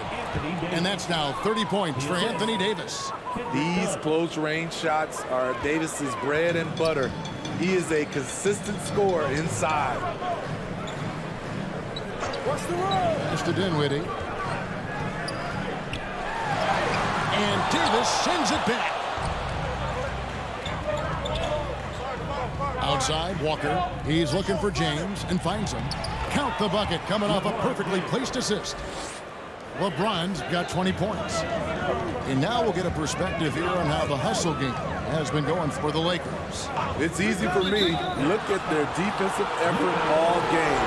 [SPEAKER 2] And that's now 30 points for Anthony Davis.
[SPEAKER 4] These close-range shots are Davis's bread and butter. He is a consistent scorer inside.
[SPEAKER 2] What's the roll? Pass to Dinwiddie. And Davis sends it back. Outside, Walker. He's looking for James and finds him. Count the bucket coming off a perfectly placed assist. LeBron's got 20 points. And now we'll get a perspective here on how the hustle game has been going for the Lakers.
[SPEAKER 4] It's easy for me. Look at their defensive effort all game.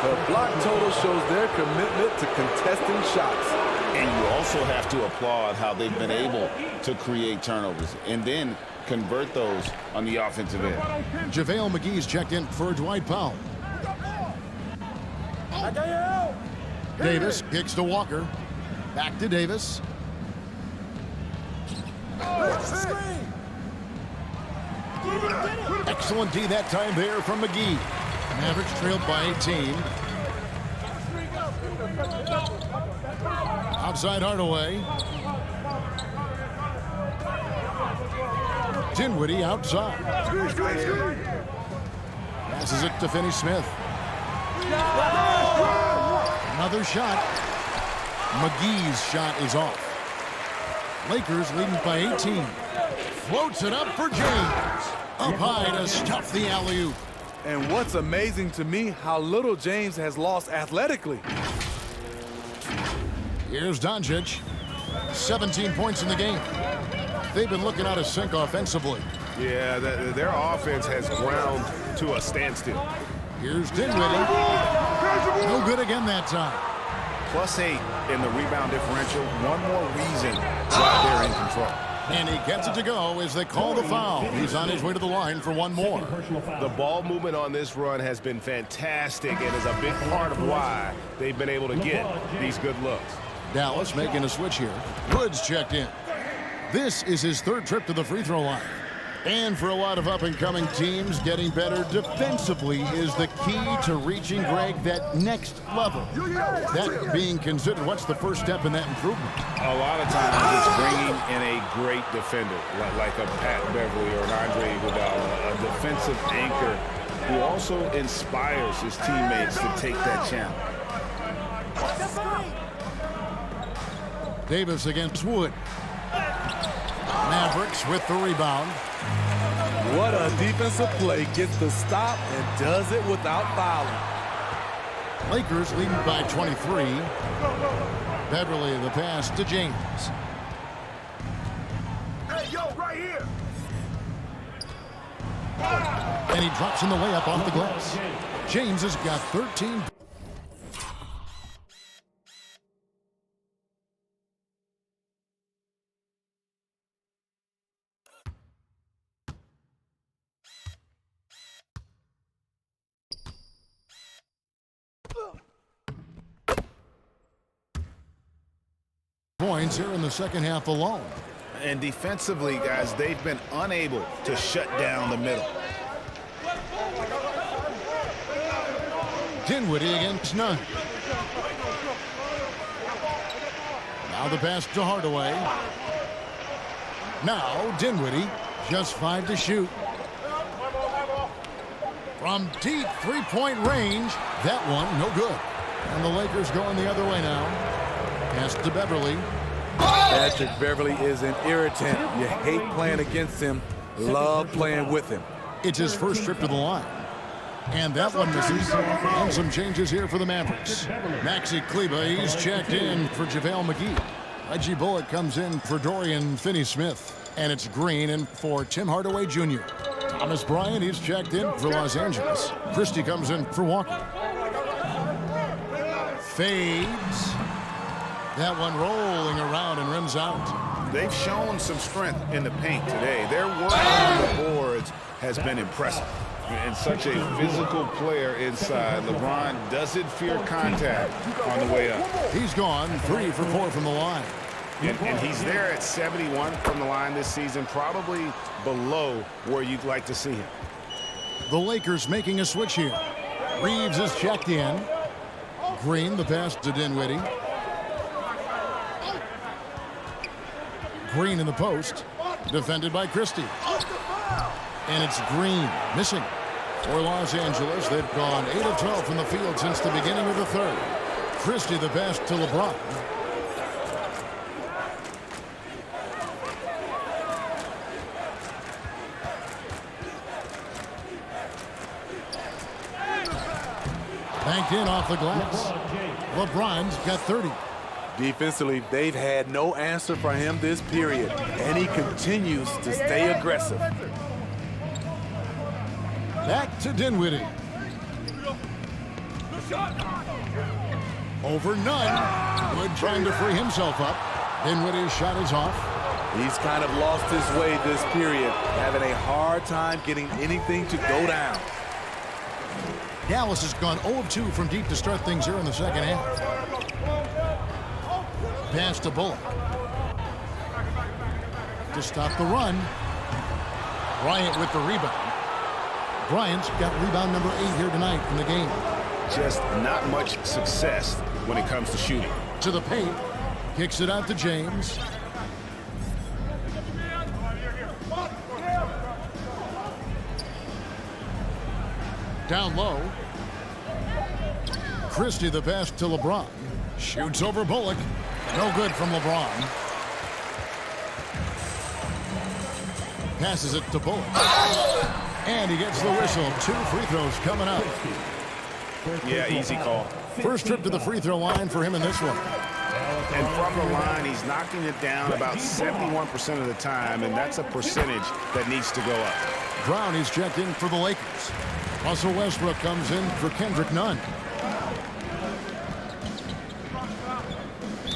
[SPEAKER 4] The block total shows their commitment to contesting shots.
[SPEAKER 5] And you also have to applaud how they've been able to create turnovers and then convert those on the offensive end.
[SPEAKER 2] JaVale McGee's checked in for Dwight Powell. Davis kicks to Walker. Back to Davis. Excellent D that time there from McGee. Mavericks trailed by 18. Outside Hardaway. Dinwiddie outside. Passes it to Finney-Smith. Another shot. McGee's shot is off. Lakers leading by 18. Floats it up for James. Up high to stuff the alley-oop.
[SPEAKER 4] And what's amazing to me, how little James has lost athletically.
[SPEAKER 2] Here's Doncic. 17 points in the game. They've been looking out of sync offensively.
[SPEAKER 3] Yeah, their offense has ground to a standstill.
[SPEAKER 2] Here's Dinwiddie. No good again that time.
[SPEAKER 7] +8 in the rebound differential. One more reason why they're in control.
[SPEAKER 2] And he gets it to go as they call the foul. He's on his way to the line for one more.
[SPEAKER 3] The ball movement on this run has been fantastic and is a big part of why they've been able to get these good looks.
[SPEAKER 2] Dallas making a switch here. Woods checked in. This is his third trip to the free throw line. And for a lot of up-and-coming teams, getting better defensively is the key to reaching, Greg, that next level. That being considered, what's the first step in that improvement?
[SPEAKER 3] A lot of times it's bringing in a great defender, like a Pat Beverly or an Andre Iguodala, a defensive anchor who also inspires his teammates to take that challenge.
[SPEAKER 2] Davis against Wood. Mavericks with the rebound.
[SPEAKER 4] What a defensive play. Gets the stop and does it without fouling.
[SPEAKER 2] Lakers leading by 23. Beverly the pass to James.
[SPEAKER 3] Hey, yo, right here.
[SPEAKER 2] And he drops in the layup off the glass. James has got 13. Points here in the second half alone.
[SPEAKER 7] And defensively, guys, they've been unable to shut down the middle.
[SPEAKER 2] Dinwiddie against none. Now the pass to Hardaway. Now Dinwiddie, just 5 to shoot. From deep three-point range, that one no good. And the Lakers going the other way now. Pass to Beverly.
[SPEAKER 4] Patrick Beverly is an irritant. You hate playing against him, love playing with him.
[SPEAKER 2] It's his first trip to the line. And that one misses. And some changes here for the Mavericks. Maxi Kleber, he's checked in for JaVale McGee. Reggie Bullock comes in for Dorian Finney-Smith. And it's Green in for Tim Hardaway Jr. Thomas Bryant, he's checked in for Los Angeles. Christie comes in for Walker. Fades. That one rolling around and rims out.
[SPEAKER 7] They've shown some strength in the paint today. Their work on the boards has been impressive. And such a physical player inside, LeBron doesn't fear contact on the way up.
[SPEAKER 2] He's gone 3 for 4 from the line.
[SPEAKER 3] And he's there at 71 from the line this season, probably below where you'd like to see him.
[SPEAKER 2] The Lakers making a switch here. Reeves is checked in. Green, the pass to Dinwiddie. Green in the post, defended by Christie. And it's Green missing. For Los Angeles, they've gone 8 of 12 from the field since the beginning of the third. Christie the pass to LeBron. Banked in off the glass. LeBron's got 30.
[SPEAKER 4] Defensively, they've had no answer for him this period, and he continues to stay aggressive.
[SPEAKER 2] Back to Dinwiddie. Over none. Wood trying to free himself up. Dinwiddie's shot is off.
[SPEAKER 4] He's kind of lost his way this period, having a hard time getting anything to go down.
[SPEAKER 2] Dallas has gone 0 of 2 from deep to start things here in the second half. Pass to Bullock. To stop the run. Bryant with the rebound. Bryant's got rebound number 8 here tonight in the game.
[SPEAKER 3] Just not much success when it comes to shooting.
[SPEAKER 2] To the paint. Kicks it out to James. Down low. Christie the pass to LeBron. Shoots over Bullock. No good from LeBron. Passes it to Bullock. And he gets the whistle. 2 free throws coming up.
[SPEAKER 3] Yeah, easy call.
[SPEAKER 2] First trip to the free throw line for him in this one.
[SPEAKER 3] And from the line, he's knocking it down about 71% of the time, and that's a percentage that needs to go up.
[SPEAKER 2] Brown is checked in for the Lakers. Russell Westbrook comes in for Kendrick Nunn.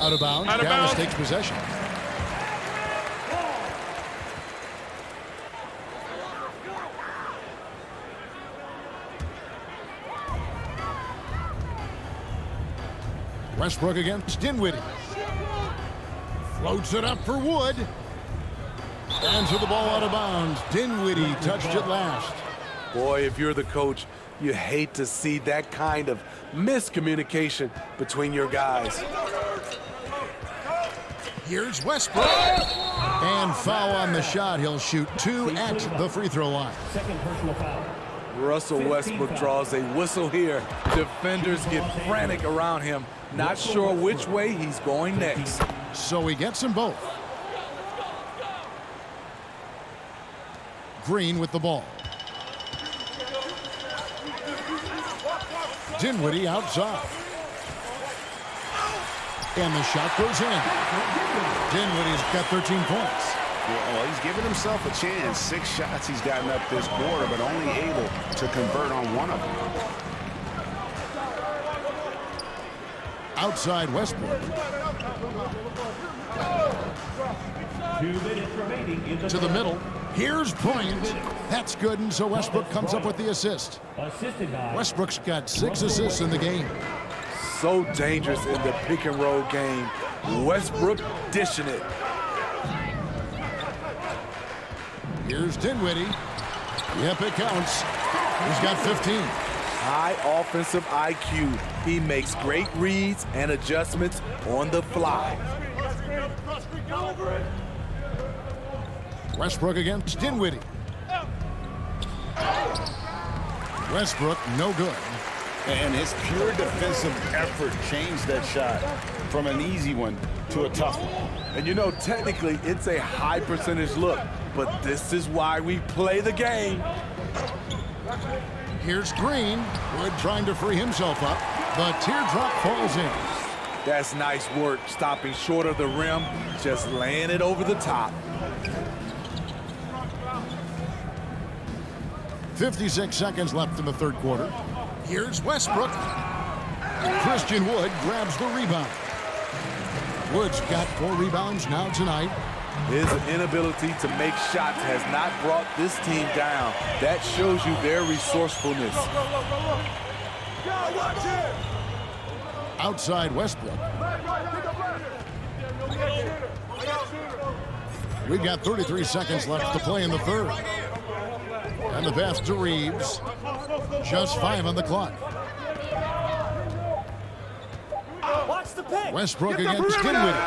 [SPEAKER 2] Out of bounds. Dallas takes possession. Westbrook against Dinwiddie. Floats it up for Wood. And to the ball out of bounds. Dinwiddie touched it last.
[SPEAKER 4] Boy, if you're the coach, you hate to see that kind of miscommunication between your guys.
[SPEAKER 2] Here's Westbrook. And foul on the shot. He'll shoot 2 at the free throw line.
[SPEAKER 6] Second personal foul.
[SPEAKER 4] Russell Westbrook draws a whistle here. Defenders get frantic around him, not sure which way he's going next.
[SPEAKER 2] So he gets them both. Green with the ball. Dinwiddie outside. And the shot goes in. Dinwiddie's got 13 points.
[SPEAKER 3] Well, he's given himself a chance. 6 shots he's gotten up this quarter, but only able to convert on 1 of them.
[SPEAKER 2] Outside Westbrook.
[SPEAKER 6] 2 minutes remaining in the
[SPEAKER 2] To the middle. Here's Bryant. That's good, and so Westbrook comes up with the assist.
[SPEAKER 6] assisted by
[SPEAKER 2] Westbrook's got 6 assists in the game.
[SPEAKER 4] So dangerous in the pick and roll game. Westbrook dishing it.
[SPEAKER 2] Here's Dinwiddie. Yep, it counts. He's got 15.
[SPEAKER 4] High offensive IQ. He makes great reads and adjustments on the fly.
[SPEAKER 2] Westbrook against Dinwiddie. Westbrook, no good.
[SPEAKER 3] And his pure defensive effort changed that shot from an easy one to a tough one.
[SPEAKER 4] And you know, technically, it's a high percentage look, but this is why we play the game.
[SPEAKER 2] Here's Green. Wood trying to free himself up. The teardrop falls in.
[SPEAKER 4] That's nice work, stopping short of the rim, just laying it over the top.
[SPEAKER 2] 56 seconds left in the third quarter. Here's Westbrook. Christian Wood grabs the rebound. Wood's got 4 rebounds now tonight.
[SPEAKER 4] His inability to make shots has not brought this team down. That shows you their resourcefulness.
[SPEAKER 2] Outside Westbrook. We've got 33 seconds left to play in the third. And the pass to Reeves. Just 5 on the clock. Westbrook against Dinwiddie.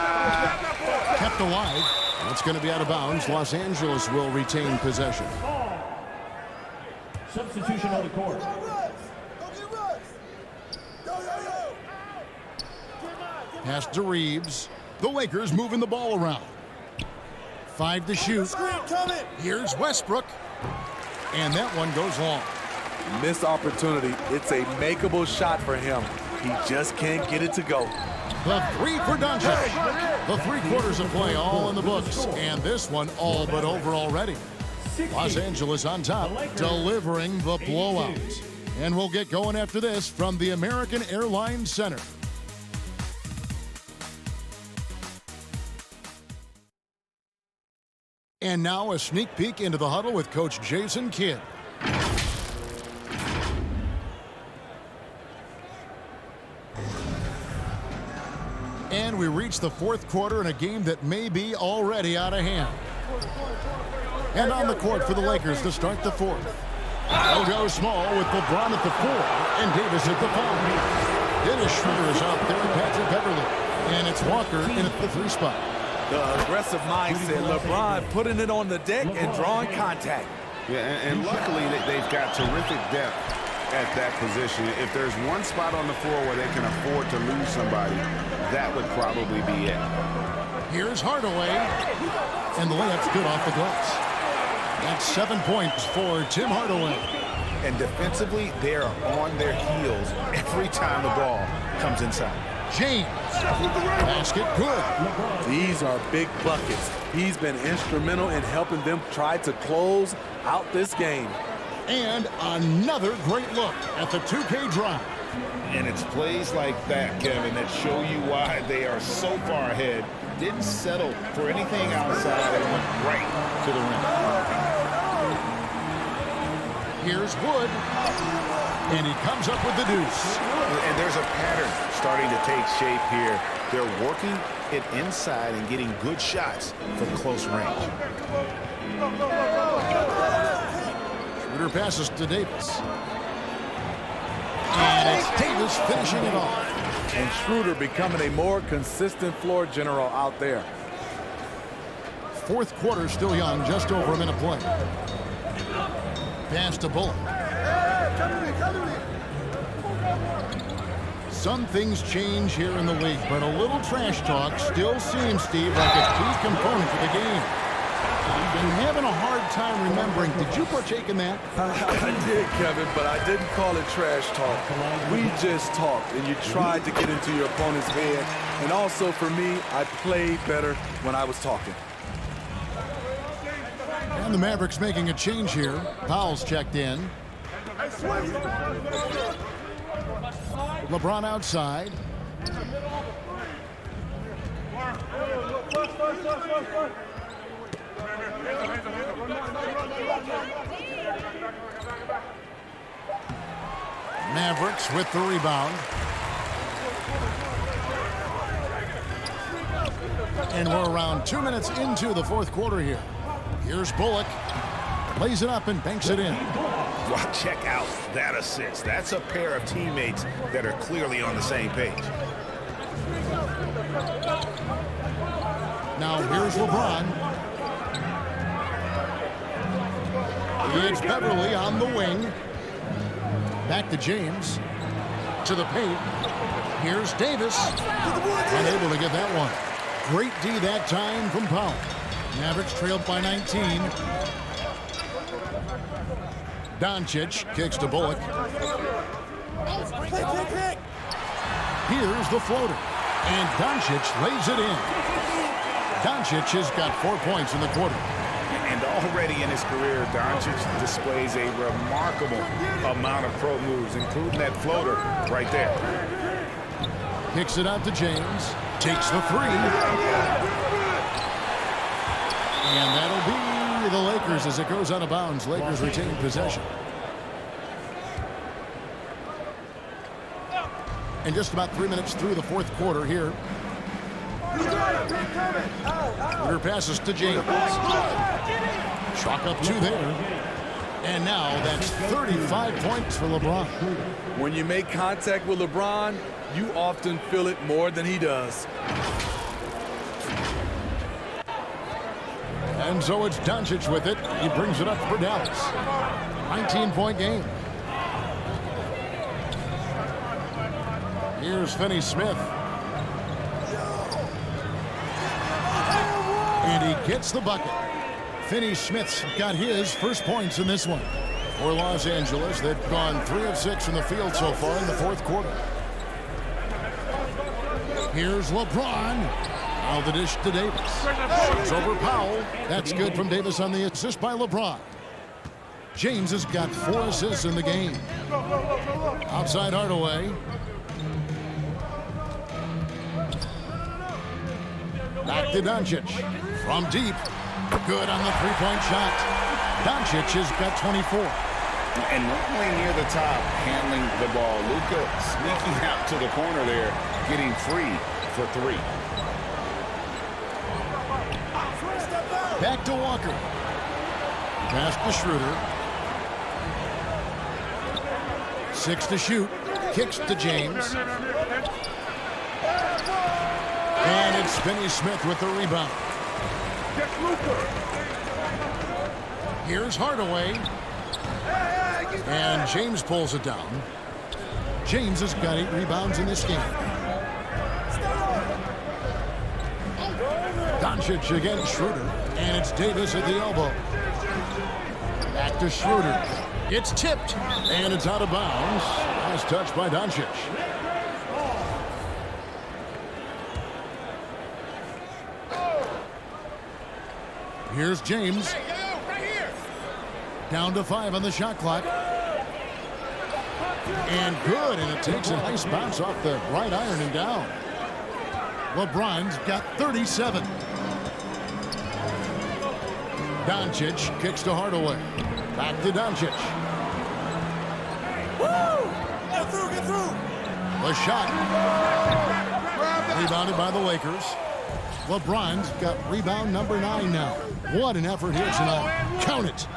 [SPEAKER 2] Kept alive. That's going to be out of bounds. Los Angeles will retain possession.
[SPEAKER 6] substitution on the court.
[SPEAKER 2] Pass to Reeves. The Lakers moving the ball around. 5 to shoot. Here's Westbrook. And that one goes long.
[SPEAKER 4] Missed opportunity. It's a makeable shot for him. He just can't get it to go.
[SPEAKER 2] The 3 for Doncic. The 3 quarters of play all in the books. And this one all but over already. Los Angeles on top, delivering the blowout. And we'll get going after this from the American Airlines Center. And now a sneak peek into the huddle with Coach Jason Kidd. And we reach the 4th quarter in a game that may be already out of hand. And on the court for the Lakers to start the 4th. They'll go small with LeBron at the 4 and Davis at the 5. Dennis Schroeder is out there and Patrick Beverly. And it's Walker in at the 3 spot.
[SPEAKER 4] The aggressive mindset, LeBron putting it on the deck and drawing contact.
[SPEAKER 3] Yeah, and luckily they've got terrific depth at that position. If there's one spot on the floor where they can afford to lose somebody, that would probably be it.
[SPEAKER 2] Here's Hardaway, and the layup's good off the glass. That's 7 points for Tim Hardaway.
[SPEAKER 3] And defensively, they are on their heels every time the ball comes inside.
[SPEAKER 2] James, basket good.
[SPEAKER 4] These are big buckets. He's been instrumental in helping them try to close out this game.
[SPEAKER 2] And another great look at the 2K drive.
[SPEAKER 3] And it's plays like that, Kevin, that show you why they are so far ahead. Didn't settle for anything outside and went right to the rim.
[SPEAKER 2] Here's Wood, and he comes up with the deuce.
[SPEAKER 3] And there's a pattern starting to take shape here. They're working it inside and getting good shots from close range.
[SPEAKER 2] Schroeder passes to Davis. And it's Davis finishing it off.
[SPEAKER 4] And Schroeder becoming a more consistent floor general out there.
[SPEAKER 2] Fourth quarter still young, just over a minute play. Pass to Bullock. Some things change here in the league, but a little trash talk still seems, Steve, like a key component for the game. I'm having a hard time remembering. Did you partake in that?
[SPEAKER 4] I did, Kevin, but I didn't call it trash talk. We just talked, and you tried to get into your opponent's head. And also, for me, I played better when I was talking.
[SPEAKER 2] And the Mavericks making a change here. Powell's checked in. LeBron outside. Mavericks with the rebound. And we're around 2 minutes into the fourth quarter here. Here's Bullock. Lays it up and banks it in.
[SPEAKER 3] Well, check out that assist. That's a pair of teammates that are clearly on the same page.
[SPEAKER 2] Now here's LeBron. It's Beverly on the wing. Back to James. To the paint. Here's Davis. Unable to get that one. Great D that time from Powell. Mavericks trailed by 19. Doncic kicks to Bullock. Here's the floater. And Doncic lays it in. Doncic has got 4 points in the quarter.
[SPEAKER 3] And already in his career, Doncic displays a remarkable amount of pro moves, including that floater right there.
[SPEAKER 2] Kicks it out to James. Takes the three. And that'll be the Lakers as it goes out of bounds. Lakers retain possession. And just about 3 minutes through the fourth quarter here. Schroeder passes to James. Chalk up 2 there. And now that's 35 points for LeBron.
[SPEAKER 4] When you make contact with LeBron, you often feel it more than he does.
[SPEAKER 2] And so it's Doncic with it. He brings it up for Dallas. 19-point game. Here's Finney Smith. And he gets the bucket. Finney Smith's got his first points in this one. For Los Angeles, they've gone 3 of 6 from the field so far in the fourth quarter. Here's LeBron. Now the dish to Davis. It's over Powell. That's good from Davis on the assist by LeBron. James has got 4 assists in the game. Outside Hardaway. Back to Doncic. From deep. Good on the three-point shot. Doncic has got 24.
[SPEAKER 3] And normally near the top, handling the ball. Luka sneaking out to the corner there, getting free for 3.
[SPEAKER 2] Back to Walker. Pass to Schroeder. 6 to shoot. Kicks to James. And it's Finney Smith with the rebound. Here's Hardaway. And James pulls it down. James has got 8 rebounds in this game. Doncic against Schroeder, and it's Davis at the elbow. Back to Schroeder. It's tipped, and it's out of bounds. Last touch by Doncic. Here's James. Down to 5 on the shot clock. And good, and it takes a nice bounce off the right iron and down. LeBron's got 37. Doncic kicks to Hardaway. Back to Doncic.
[SPEAKER 4] Woo! Get through, get through!
[SPEAKER 2] The shot. Rebounded by the Lakers. LeBron's got rebound number 9 now. What an effort here tonight. Count it.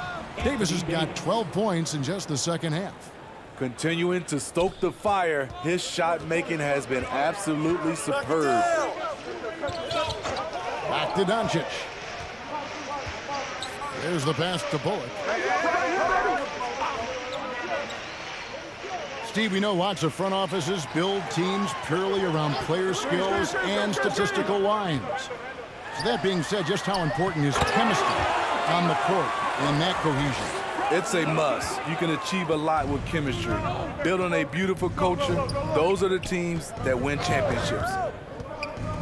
[SPEAKER 2] Davis has got 12 points in just the second half.
[SPEAKER 4] Continuing to stoke the fire, his shot making has been absolutely superb.
[SPEAKER 2] Back to Doncic. There's the pass to Bullock. Steve, we know lots of front offices build teams purely around player skills and statistical lines. So that being said, just how important is chemistry on the court and that cohesion?
[SPEAKER 4] It's a must. You can achieve a lot with chemistry. Build on a beautiful culture. Those are the teams that win championships.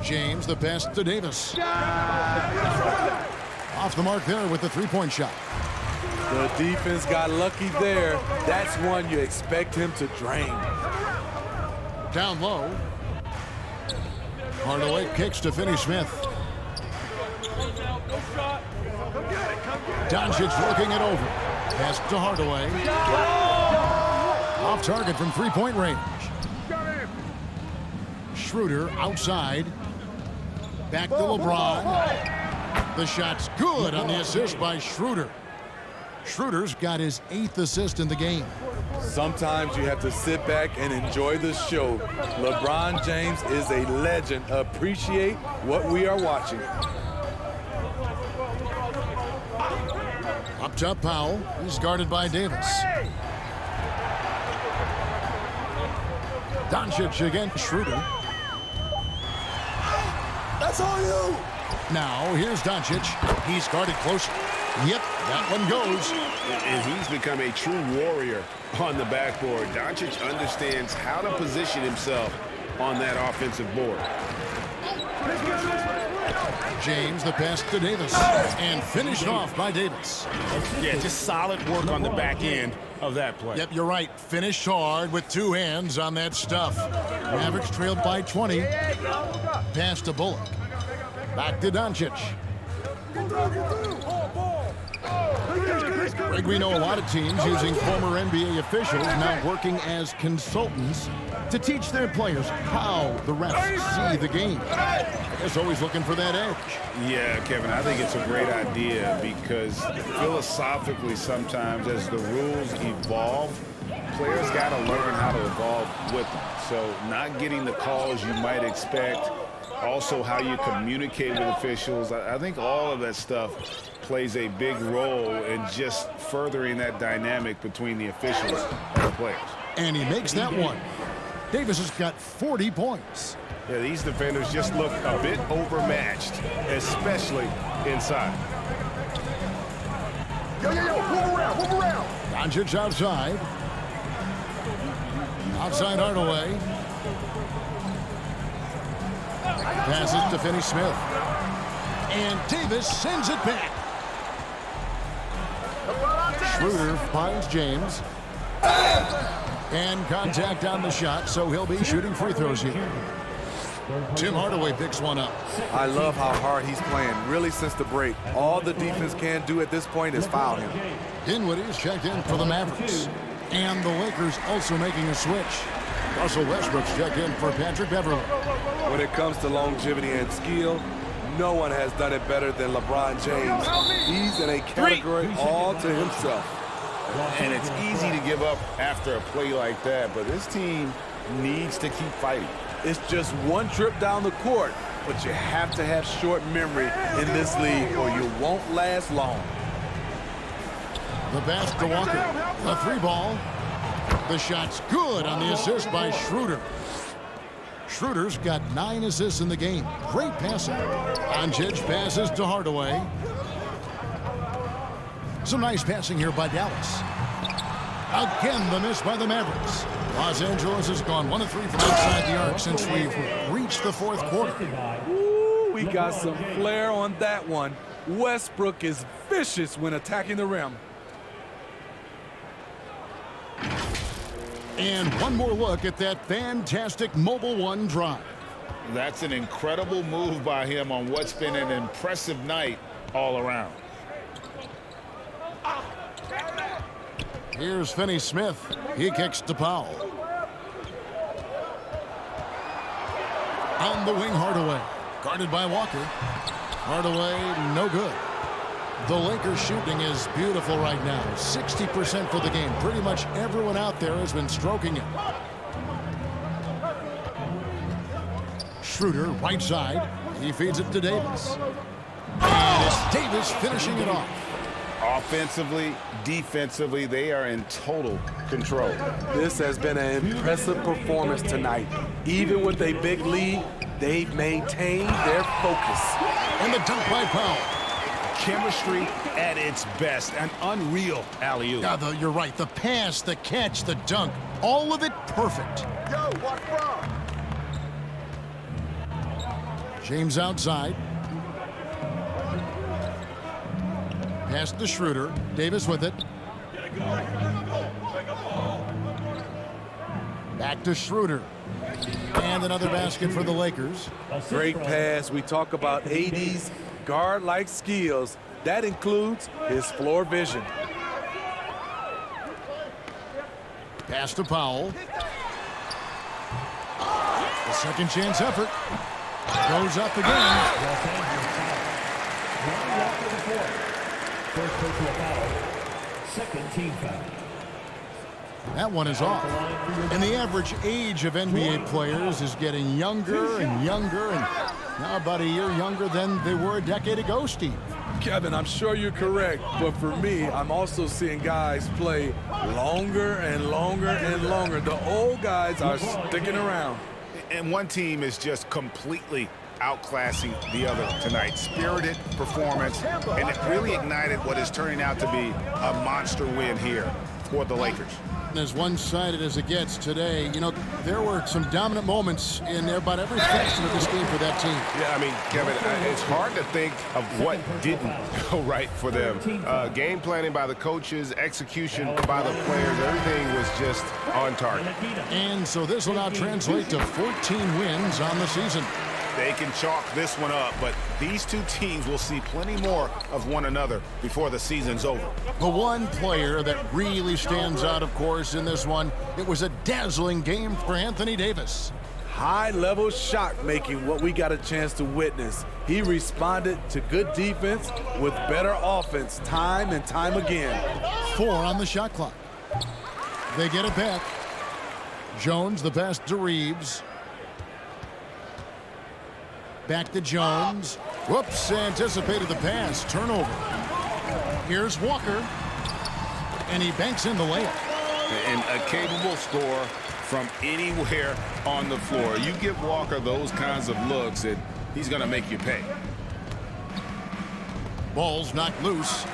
[SPEAKER 2] James, the pass to Davis. Off the mark there with the three-point shot.
[SPEAKER 4] The defense got lucky there. That's one you expect him to drain.
[SPEAKER 2] Down low. Hardaway kicks to Finney-Smith. Doncic looking it over. Pass to Hardaway. Off target from three-point range. Schroeder outside. Back to LeBron. The shot's good on the assist by Schroeder. Schroeder's got his 8th assist in the game.
[SPEAKER 4] Sometimes you have to sit back and enjoy the show. LeBron James is a legend. Appreciate what we are watching.
[SPEAKER 2] Up top, Powell. He's guarded by Davis. Doncic against Schroeder.
[SPEAKER 4] That's on you.
[SPEAKER 2] Now, here's Doncic. He's guarded closely. Yep, that one goes.
[SPEAKER 3] And he's become a true warrior on the backboard. Doncic understands how to position himself on that offensive board.
[SPEAKER 2] James, the pass to Davis. And finished off by Davis.
[SPEAKER 5] Yeah, just solid work on the back end of that play.
[SPEAKER 2] Yep, you're right. Finished hard with 2 hands on that stuff. Mavericks trailed by 20. Pass to Bullock. Back to Doncic. Greg, we know a lot of teams using former NBA officials now working as consultants to teach their players how the refs see the game. It's always looking for that edge.
[SPEAKER 3] Yeah, Kevin, I think it's a great idea because philosophically sometimes as the rules evolve, players got to learn how to evolve with them. So not getting the calls you might expect, also how you communicate with officials. I think all of that stuff plays a big role in just furthering that dynamic between the officials and the players.
[SPEAKER 2] And he makes that one. Davis has got 40 points.
[SPEAKER 3] Yeah, these defenders just look a bit overmatched, especially inside.
[SPEAKER 4] Yo, move around.
[SPEAKER 2] Doncic outside. Outside Hardaway. Passes to Finney-Smith. And Davis sends it back. Schroeder finds James. And contact on the shot, so he'll be shooting free throws here. Tim Hardaway picks one up.
[SPEAKER 4] I love how hard he's playing, really since the break. All the defense can do at this point is foul him.
[SPEAKER 2] Dinwiddie's checked in for the Mavericks. And the Lakers also making a switch. Russell Westbrook's checked in for Patrick Beverley.
[SPEAKER 4] When it comes to longevity and skill, no one has done it better than LeBron James. He's in a category all to himself.
[SPEAKER 3] And it's easy to give up after a play like that, but this team needs to keep fighting.
[SPEAKER 4] It's just one trip down the court, but you have to have short memory in this league or you won't last long.
[SPEAKER 2] The pass to Walker. The three ball. The shot's good on the assist by Schroeder. Schroeder's got 9 assists in the game. Great passing. Doncic passes to Hardaway. Some nice passing here by Dallas. Again, the miss by the Mavericks. Los Angeles has gone 1 of 3 from outside the arc since we've reached the fourth quarter.
[SPEAKER 4] Ooh, we got some flair on that one. Westbrook is vicious when attacking the rim.
[SPEAKER 2] And one more look at that fantastic Mobile One drive.
[SPEAKER 3] That's an incredible move by him on what's been an impressive night all around.
[SPEAKER 2] Here's Finney-Smith. He kicks to Powell. On the wing, Hardaway. Guarded by Walker. Hardaway, no good. The Lakers shooting is beautiful right now. 60% for the game. Pretty much everyone out there has been stroking it. Schroeder, right side. He feeds it to Davis. And it's Davis finishing it off.
[SPEAKER 3] Offensively, defensively, they are in total control.
[SPEAKER 4] This has been an impressive performance tonight. Even with a big lead, they've maintained their focus.
[SPEAKER 2] And the dunk by Powell.
[SPEAKER 3] Chemistry at its best. An unreal alley-oop.
[SPEAKER 2] Yeah, you're right. The pass, the catch, the dunk. All of it perfect.
[SPEAKER 4] Yo, what's wrong?
[SPEAKER 2] James outside. Pass to Schroeder. Davis with it. Back to Schroeder. And another basket for the Lakers.
[SPEAKER 4] Great pass. We talk about AD's guard-like skills. That includes his floor vision.
[SPEAKER 2] Pass to Powell. The second chance effort. Goes up again.
[SPEAKER 6] First personal foul. Second team foul.
[SPEAKER 2] That one is off. And the average age of NBA players is getting younger and younger, and now about a year younger than they were a decade ago, Steve.
[SPEAKER 4] Kevin, I'm sure you're correct, but for me, I'm also seeing guys play longer and longer and longer. The old guys are sticking around.
[SPEAKER 3] And one team is just completely outclassing the other tonight. Spirited performance, and it really ignited what is turning out to be a monster win here for the Lakers.
[SPEAKER 2] As one-sided as it gets today, you know, there were some dominant moments in about every facet of this game for that team.
[SPEAKER 7] Yeah, I mean, Kevin, it's hard to think of what didn't go right for them. Game planning by the coaches, execution by the players, everything was just on target.
[SPEAKER 2] And so this will now translate to 14 wins on the season.
[SPEAKER 3] They can chalk this one up, but these two teams will see plenty more of one another before the season's over.
[SPEAKER 2] The one player that really stands out, of course, in this one, it was a dazzling game for Anthony Davis.
[SPEAKER 4] High-level shot making, what we got a chance to witness. He responded to good defense with better offense time and time again.
[SPEAKER 2] 4 on the shot clock. They get it back. Jones, the pass to Reeves. Back to Jones. Whoops, anticipated the pass. Turnover. Here's Walker. And he banks in the layup.
[SPEAKER 3] And a capable scorer from anywhere on the floor. You give Walker those kinds of looks, and he's going to make you pay.
[SPEAKER 2] Ball's knocked loose.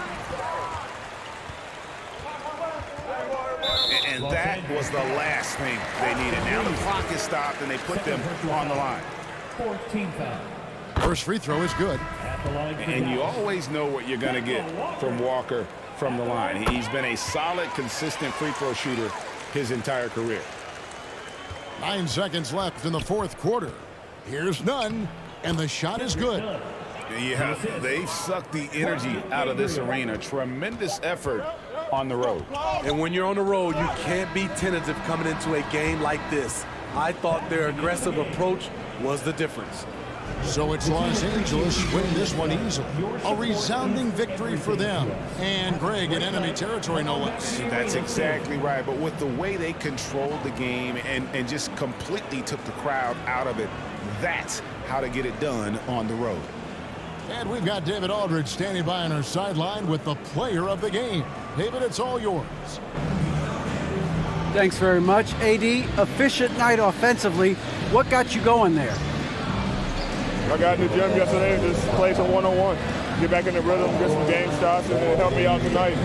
[SPEAKER 3] And that was the last thing they needed. Now the clock is stopped, and they put them on the line.
[SPEAKER 6] 14 foul.
[SPEAKER 2] First free throw is good.
[SPEAKER 3] And you always know what you're going to get from Walker from the line. He's been a solid, consistent free throw shooter his entire career.
[SPEAKER 2] 9 seconds left in the fourth quarter. Here's none, and the shot is good.
[SPEAKER 3] Yeah, they've sucked the energy out of this arena. Tremendous effort on the road.
[SPEAKER 4] And when you're on the road, you can't be tentative coming into a game like this. I thought their aggressive approach was the difference.
[SPEAKER 2] So it's Los Angeles win this one easily. A resounding victory for them. And Greg in enemy territory, no less.
[SPEAKER 3] That's exactly right. But with the way they controlled the game and just completely took the crowd out of it, that's how to get it done on the road.
[SPEAKER 2] And we've got David Aldridge standing by on our sideline with the player of the game. David, it's all yours.
[SPEAKER 10] Thanks very much, AD. Efficient night offensively. What got you going there?
[SPEAKER 11] I got in the gym yesterday and just played some one-on-one. Get back in the rhythm, get some game shots, and it helped me out tonight.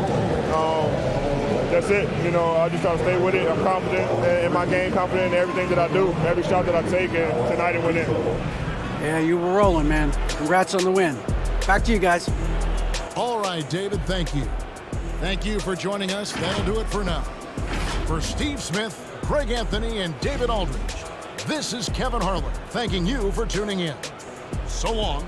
[SPEAKER 11] That's it. You know, I just try to stay with it. I'm confident in my game, confident in everything that I do, every shot that I take, and tonight it went in.
[SPEAKER 10] Yeah, you were rolling, man. Congrats on the win. Back to you guys.
[SPEAKER 2] All right, David, thank you. Thank you for joining us. That'll do it for now. For Steve Smith, Craig Anthony, and David Aldridge, this is Kevin Harlan thanking you for tuning in. So long.